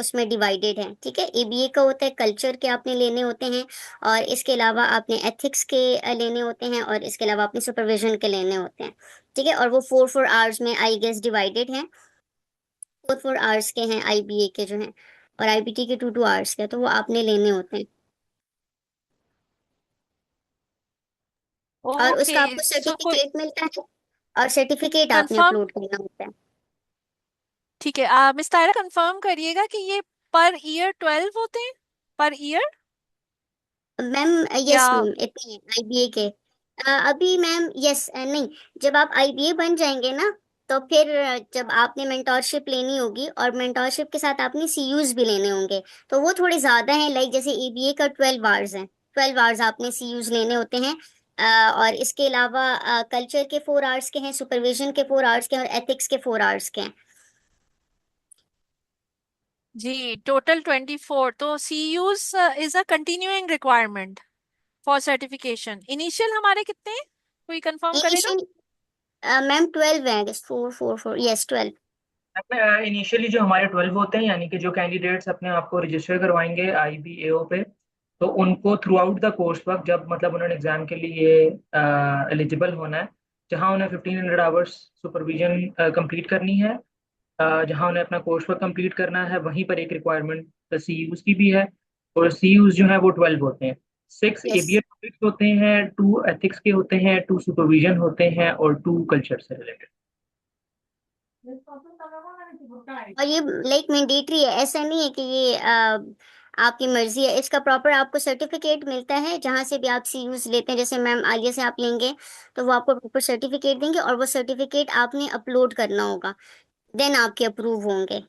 [SPEAKER 3] उसमें डिवाइडेड है, ठीक है। एबीए का होता है कल्चर के आपने लेने होते हैं, और इसके अलावा आपने एथिक्स के लेने होते हैं, और इसके अलावा आपने सुपरविजन के लेने होते हैं, ठीक है। और वो 4 4 आवर्स में आई गेस डिवाइडेड हैं, 4 4 आवर्स के हैं आईबीए के जो हैं, और आईबीटी के 2 2 आवर्स के, तो वो आपने लेने होते हैं, और
[SPEAKER 1] ओके
[SPEAKER 3] उसका आपको
[SPEAKER 1] सो कोई
[SPEAKER 3] सर्टिफिकेट मिलता है, और सर्टिफिकेट आपने
[SPEAKER 1] कंफर्म,
[SPEAKER 3] अपलोड करना होता है।
[SPEAKER 1] ठीक है मिस तायरा कंफर्म करिएगा कि ये पर ईयर 12 होते हैं, पर ईयर
[SPEAKER 3] मैम
[SPEAKER 1] या
[SPEAKER 3] यस मैम, इतने आईबीए के अभी मैम, यस नहीं, जब आप आईबीए बन जाएंगे ना, तो फिर जब आपने मेंटोरशिप लेनी होगी, और मेंटोरशिप के साथ आपने सीयूज भी लेने होंगे, तो वो थोड़े ज़्यादा हैं, लाइक जैसे एबीए का 12 आवर्स है, 12 आवर्स आपने सीयूज लेने होते हैं। और इसके अलावा कल्चर के 4 आवर्स के हैं, सुपरविजन के 4 आवर्स के हैं, और एथिक्स के 4 आवर्स के हैं।
[SPEAKER 1] जी टोटल 24। तो Zeus is a continuing requirement for certification. Initial हमारे कितने हैं? कोई कंफर्म करेगा?
[SPEAKER 3] इनिशियल मैम 12 है, 4 4 4, यस 12।
[SPEAKER 2] इनिशियली जो हमारे 12 होते हैं, यानी कि जो कैंडिडेट्स अपने आप को रजिस्टर करवाएंगे आईबीएओ पे, तो उनको through out the course work, जब मतलब उन्होंने एग्जाम के लिए एलिजिबल होना है, जहां उन्हें 1500 आवर्स सुपरविजन कंप्लीट करनी है, जहां उन्हें अपना कोर्स वर्क कंप्लीट करना है, वहीं पर एक रिक्वायरमेंट सीयूज की भी है, और सीयूज जो है वो 12 होते हैं। 6
[SPEAKER 1] Yes.
[SPEAKER 2] ABA टॉपिक्स होते हैं, 2 एथिक्स के होते हैं, 2 सुपरविजन होते हैं और 2 कल्चर से रिलेटेड।
[SPEAKER 3] और ये लाइक मैंडेटरी है, ऐसा नहीं है कि ये आपकी मर्जी है। इसका प्रॉपर आपको सर्टिफिकेट मिलता है जहाँ से भी आप CUs लेते हैं। जैसे मैम आलिया से आप लेंगे तो वो आपको प्रॉपर सर्टिफिकेट देंगे और वो सर्टिफिकेट आपने अपलोड करना होगा, देन आपके अप्रूव होंगे।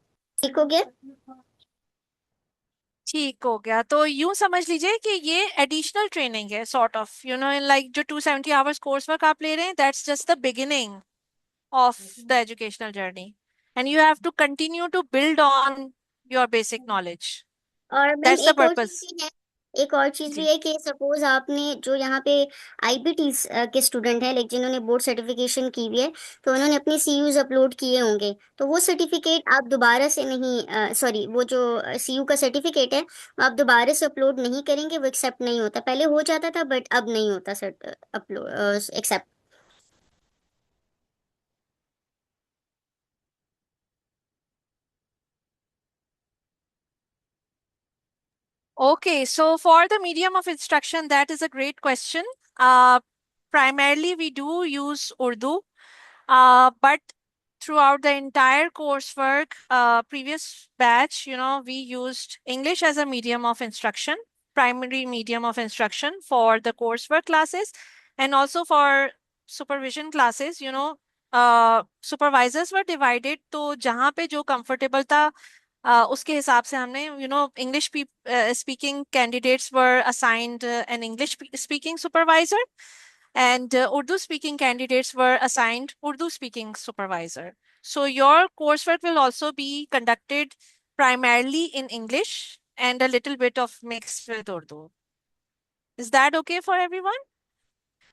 [SPEAKER 3] ठीक हो गया?
[SPEAKER 1] ठीक हो गया। तो यूं समझ लीजिए कि ये एडिशनल ट्रेनिंग है, सॉर्ट ऑफ लाइक जो 270 आवर्स कोर्स वर्क आप ले रहे हैं, that's just the beginning of the educational journey, and you have to continue to build on your basic knowledge.
[SPEAKER 3] और मैम
[SPEAKER 1] That's the
[SPEAKER 3] एक और
[SPEAKER 1] purpose.
[SPEAKER 3] चीज भी है, एक और चीज भी
[SPEAKER 1] जी।
[SPEAKER 3] है कि सपोज आपने जो यहाँ पे IBT के स्टूडेंट है, लाइक जिन्होंने बोर्ड सर्टिफिकेशन की हुई है, तो उन्होंने अपने CUs अपलोड किए होंगे, तो वो सर्टिफिकेट आप दोबारा से नहीं, सॉरी, वो जो CU का सर्टिफिकेट है वो आप दोबारा से अपलोड नहीं करेंगे, वो एक्सेप्ट नहीं होता। पहले हो जाता था बट अब नहीं होता sir upload accept.
[SPEAKER 1] Okay, so for the medium of instruction, that is a great question. Primarily, we do use Urdu, but throughout the entire coursework, previous batch, we used English as a medium of instruction, primary medium of instruction for the coursework classes, and also for supervision classes, supervisors were divided, तो जहाँ पे जो comfortable था, उसके हिसाब से हमने English speaking candidates were assigned an English speaking supervisor, and Urdu speaking candidates were assigned Urdu speaking supervisor. So your coursework will also be conducted primarily in English and a little bit of mix with Urdu. Is that okay for everyone?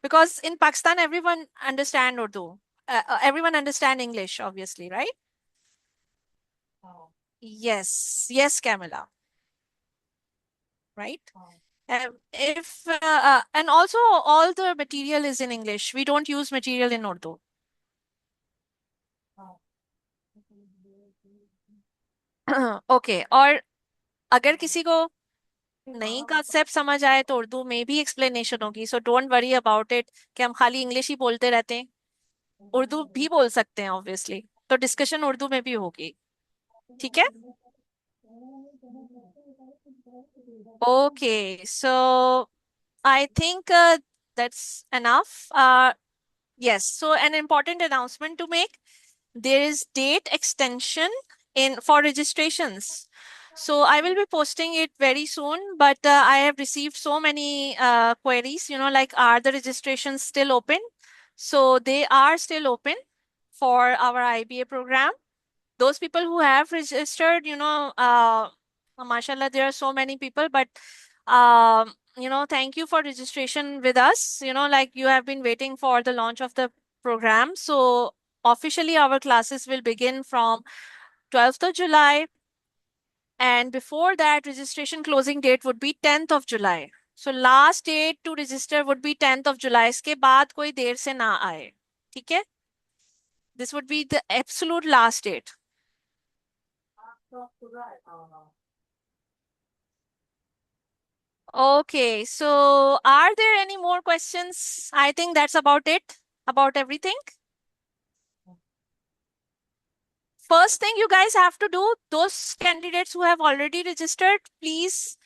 [SPEAKER 1] Because in Pakistan, everyone understand Urdu. Everyone understand English, obviously, right? Yes, yes, Camilla. Right? And also all the material is in English. We don't use material in Urdu. Okay. और अगर किसी को नई concept समझ आए तो उर्दू में भी एक्सप्लेनेशन होगी, so don't worry about it कि हम खाली इंग्लिश ही बोलते रहते हैं। उर्दू भी बोल सकते हैं ऑब्वियसली, तो डिस्कशन उर्दू में भी होगी। ठीक है? Okay, so I think that's enough. Yes, so an important announcement to make. There is date extension for registrations. So I will be posting it very soon, but I have received so many queries, like are the registrations still open? So they are still open for our IBA program. Those people who have registered, mashallah, there are so many people, but thank you for registration with us. Like you have been waiting for the launch of the program. So officially our classes will begin from 12th of July. And before that, registration closing date would be 10th of July. So last date to register would be 10th of July. इसके बाद कोई देर से ना आए. ठीक है? This would be the absolute last date. Okay, so are there any more questions? I think that's about it, about everything. First thing you guys have to do, those candidates who have already registered, please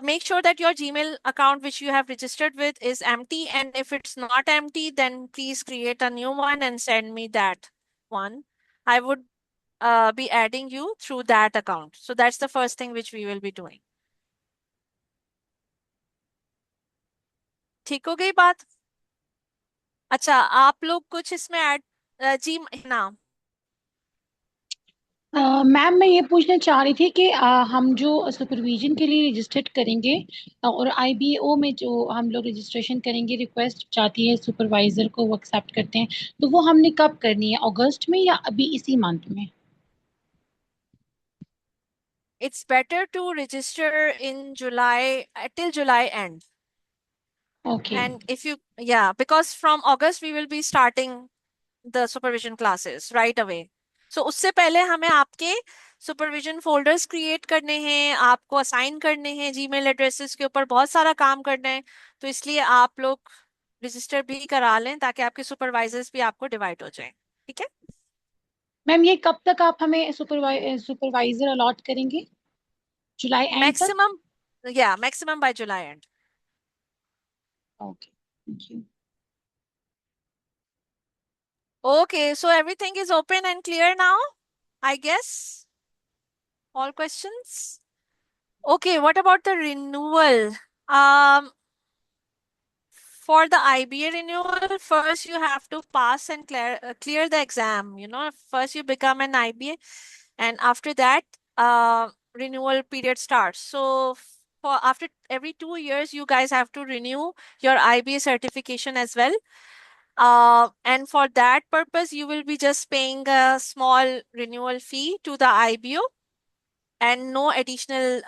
[SPEAKER 1] make sure that your Gmail account which you have registered with is empty. And if it's not empty, then please create a new one and send me that one. I would be adding you through that account. So that's the first thing which we will be doing. ठीक हो गई बात? अच्छा, आप लोग कुछ इसमें add जी ना
[SPEAKER 12] मैम मैं ये पूछना चाह रही थी कि हम जो सुपरविजन के लिए रजिस्टर्ड करेंगे और IBO में जो हम लोग रजिस्ट्रेशन करेंगे, रिक्वेस्ट जाती है सुपरवाइजर को, वो एक्सेप्ट करते हैं, तो वो हमने कब करनी है, अगस्त में या अभी इसी मंथ में?
[SPEAKER 1] it's better to register in July till July end.
[SPEAKER 12] Okay.
[SPEAKER 1] And if you, because from August we will be starting the supervision classes right away. So उससे पहले हमें आपके सुपरविजन फोल्डर्स क्रिएट करने हैं, आपको असाइन करने हैं जीमेल एड्रेसेस के ऊपर, बहुत सारा काम करना है। तो इसलिए आप लोग रजिस्टर भी करा लें ताकि आपके सुपरवाइजर्स भी आपको डिवाइड हो जाएं। ठीक है
[SPEAKER 12] मैम, ये कब तक आप हमें सुपरवाइजर अलॉट करेंगे? जुलाई एंड तक?
[SPEAKER 1] Maximum bye July and.
[SPEAKER 12] Okay, thank you.
[SPEAKER 1] Okay, so everything is open and clear now, I guess. All questions? Okay, what about the renewal? For the IBA renewal, first you have to pass and clear the exam. You know, first you become an IBA, and after that, renewal period starts. So for after every 2 years, you guys have to renew your IBA certification as well. And for that purpose, you will be just paying a small renewal fee to the IBO and no additional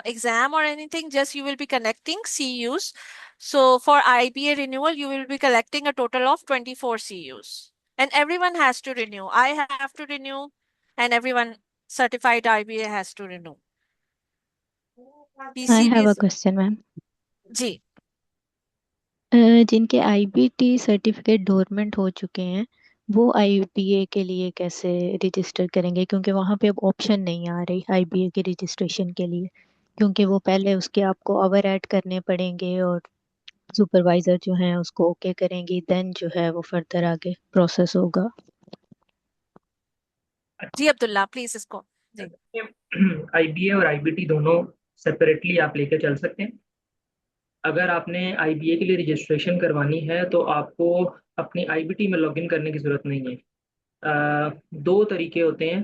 [SPEAKER 1] exam or anything, just you will be connecting CUs. So for IBA renewal, you will be collecting a total of 24 CUs. And everyone has to renew. I have to renew, and everyone certified IBA has to renew.
[SPEAKER 6] I have a
[SPEAKER 1] PCBs,
[SPEAKER 6] question, ma'am.
[SPEAKER 1] जी
[SPEAKER 6] जिनके IBT certificate dormant हो चुके हैं वो IBA के लिए कैसे register करेंगे, क्योंकि वहाँ पे अब ऑप्शन नहीं आ रही IBA के रजिस्ट्रेशन के लिए, क्योंकि वो पहले उसके आपको आवर ऐड करने पड़ेंगे और सुपरवाइजर जो है उसको ओके करेंगी, देन जो है वो फर्दर आगे प्रोसेस होगा।
[SPEAKER 1] जी अब्दुल्ला प्लीज इसको जी
[SPEAKER 2] आईबीए और आईबीटी दोनों सेपरेटली आप लेके चल सकते हैं। अगर आपने आईबीए के लिए रजिस्ट्रेशन करवानी है तो आपको अपनी आईबीटी में लॉगिन करने की ज़रूरत नहीं है। दो तरीके होते हैं।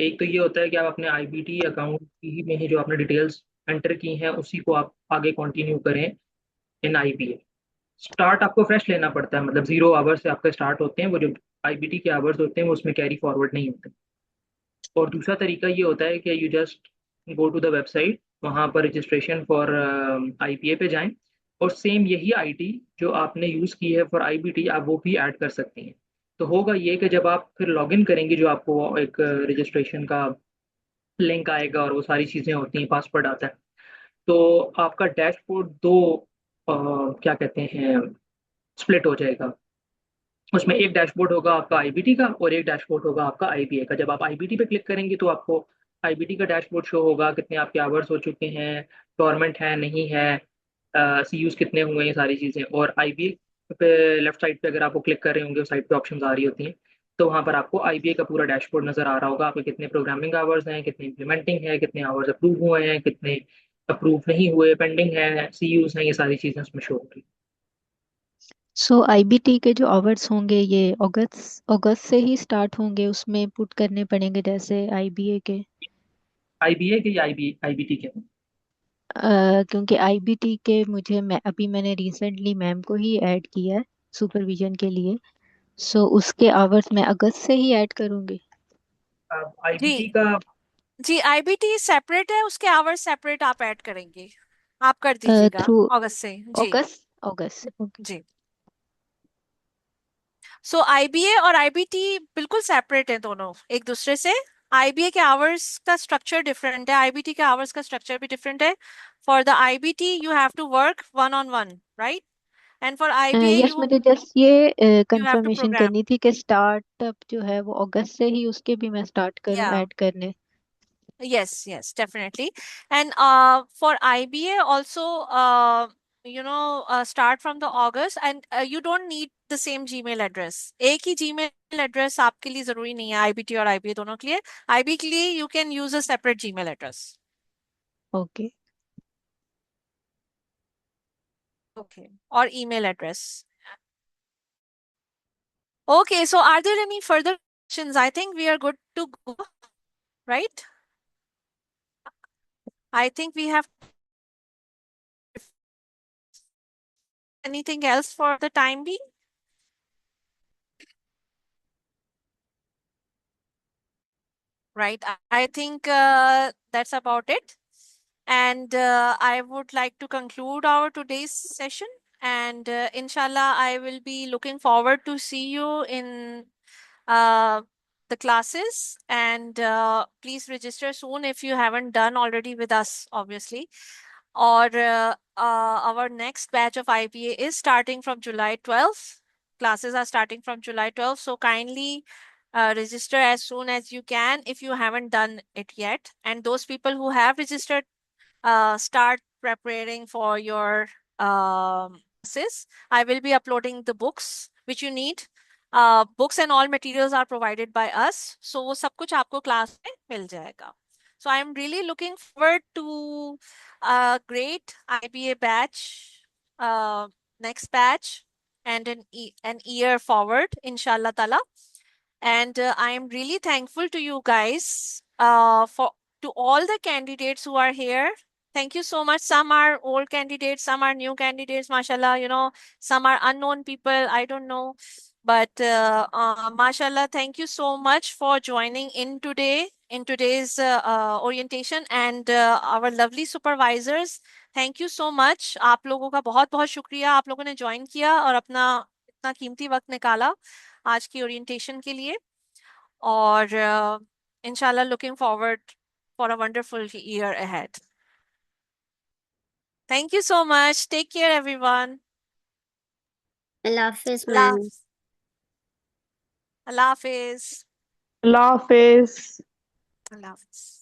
[SPEAKER 2] एक तो ये होता है कि आप अपने आईबीटी अकाउंट की में ही जो आपने डिटेल्स एंटर की हैं उसी को आप आगे कंटिन्यू करें इन आईबीए। स्टार्ट आपको फ्रेश लेना पड़ता है, मतलब 0 आवर्स से आपके स्टार्ट होते हैं। वो जो आईबीटी के आवर्स होते हैं वो उसमें कैरी फॉरवर्ड नहीं होते। और दूसरा तरीका ये होता है कि you just go to the website, वहाँ पर रजिस्ट्रेशन फॉर आईपीए पे जाएं और सेम यही आईडी जो आपने यूज़ की है फॉर आईबीटी आप वो भी ऐड कर सकती हैं। तो होगा ये कि जब आप फिर लॉगिन करेंगे जो आपको एक रजिस्ट्रेशन का लिंक आएगा और वो सारी चीज़ें होती हैं, पासवर्ड आता है, तो आपका डैशबोर्ड दो क्या कहते हैं स्प्लिट हो जाएगा। उसमें एक डैशबोर्ड होगा आपका आईबीटी का और एक डैशबोर्ड होगा आपका आईबीए का। जब आप आईबीटी पे क्लिक करेंगे तो आपको आईबीटी का डैशबोर्ड शो होगा, कितने आपके आवर्स हो चुके हैं, गवर्नमेंट है नहीं है, सीयूज कितने हुए हैं, सारी चीज़ें। और आईबीए पे लेफ्ट साइड पे अगर आपको क्लिक कर रहे होंगे उस साइड पे ऑप्शन आ रही होती हैं, तो वहाँ पर आपको आईबीए का पूरा डैशबोर्ड नजर आ रहा होगा। आपके कितने प्रोग्रामिंग आवर्स हैं, कितने इंप्लीमेंटिंग है, कितने आवर्स अप्रूव हुए हैं, कितने अप्रूव नहीं हुए, पेंडिंग है, सीयूज हैं, ये सारी चीज़ें उसमें शो होगी।
[SPEAKER 6] सो आईबीटी के जो आवर्स होंगे ये अगस्त अगस्त से ही स्टार्ट होंगे, उसमें पुट करने पड़ेंगे जैसे आईबीए के?
[SPEAKER 2] आईबीए के या आईबीटी के?
[SPEAKER 6] क्योंकि आईबीटी के मैंने रिसेंटली मैम को ही ऐड किया है सुपरविजन के लिए, सो उसके आवर्स मैं अगस्त से ही ऐड करूंगी।
[SPEAKER 2] आईबीटी का
[SPEAKER 1] जी आईबीटी सेपरेट है, उसके आवर्स सेपरेट आप ऐड करेंगे, आप कर दीजिएगा
[SPEAKER 6] थ्रू
[SPEAKER 1] अगस्त से। जी
[SPEAKER 6] अगस्त ओके।
[SPEAKER 1] जी सो आईबीए और आईबीटी बिल्कुल सेपरेट है दोनों एक दूसरे से। आईबीए के आवर्स का स्ट्रक्चर डिफरेंट है, आईबीटी के आवर्स का स्ट्रक्चर भी डिफरेंट है। For the IBT you have to work 1-on-1, right? And for IBA
[SPEAKER 6] yes, मुझे जस्ट ये
[SPEAKER 1] you have to
[SPEAKER 6] confirmation
[SPEAKER 1] programme.
[SPEAKER 6] करनी थी कि स्टार्टअप जो है वो अगस्त से ही उसके भी मैं स्टार्ट करूं
[SPEAKER 1] या
[SPEAKER 6] ऐड करने।
[SPEAKER 1] yes definitely. And for IBA also start from the August, and you don't need the same Gmail address. एक ही Gmail address आपके लिए जरूरी नहीं है IBT और IBA दोनों के लिए। IB के लिए you can use a separate Gmail address.
[SPEAKER 6] Okay
[SPEAKER 1] Okay, or email address. Okay, so are there any further questions? I think we are good to go, right? I think we have anything else for the time being? Right, I think that's about it. And I would like to conclude our today's session. And inshallah, I will be looking forward to see you in the classes, and please register soon if you haven't done already with us, obviously. Or our next batch of IBA is starting from July 12th. Classes are starting from July 12th, so kindly register as soon as you can if you haven't done it yet. And those people who have registered, start preparing for your classes. I will be uploading the books which you need. Books and all materials are provided by us, so वो सब कुछ आपको class में मिल जाएगा. So I am really looking forward to a great IBA batch, next batch, and an year forward, inshallah ta'ala. And I am really thankful to you guys, to all the candidates who are here. Thank you so much. Some are old candidates, some are new candidates, mashallah, some are unknown people, I don't know. But mashallah, thank you so much for joining in today's orientation, and our lovely supervisors. Thank you so much. आप लोगों का बहुत बहुत शुक्रिया, आप लोगों ने join किया और अपना इतना कीमती वक्त निकाला आज की ओरिएंटेशन के लिए. और inshallah, looking forward for a wonderful year ahead. Thank you so much. Take care, everyone.
[SPEAKER 3] Allah Hafiz,
[SPEAKER 1] Allah
[SPEAKER 3] ma'am.
[SPEAKER 1] Hafiz. Allah Hafiz.
[SPEAKER 5] Allah Hafiz.
[SPEAKER 1] Allah Hafiz.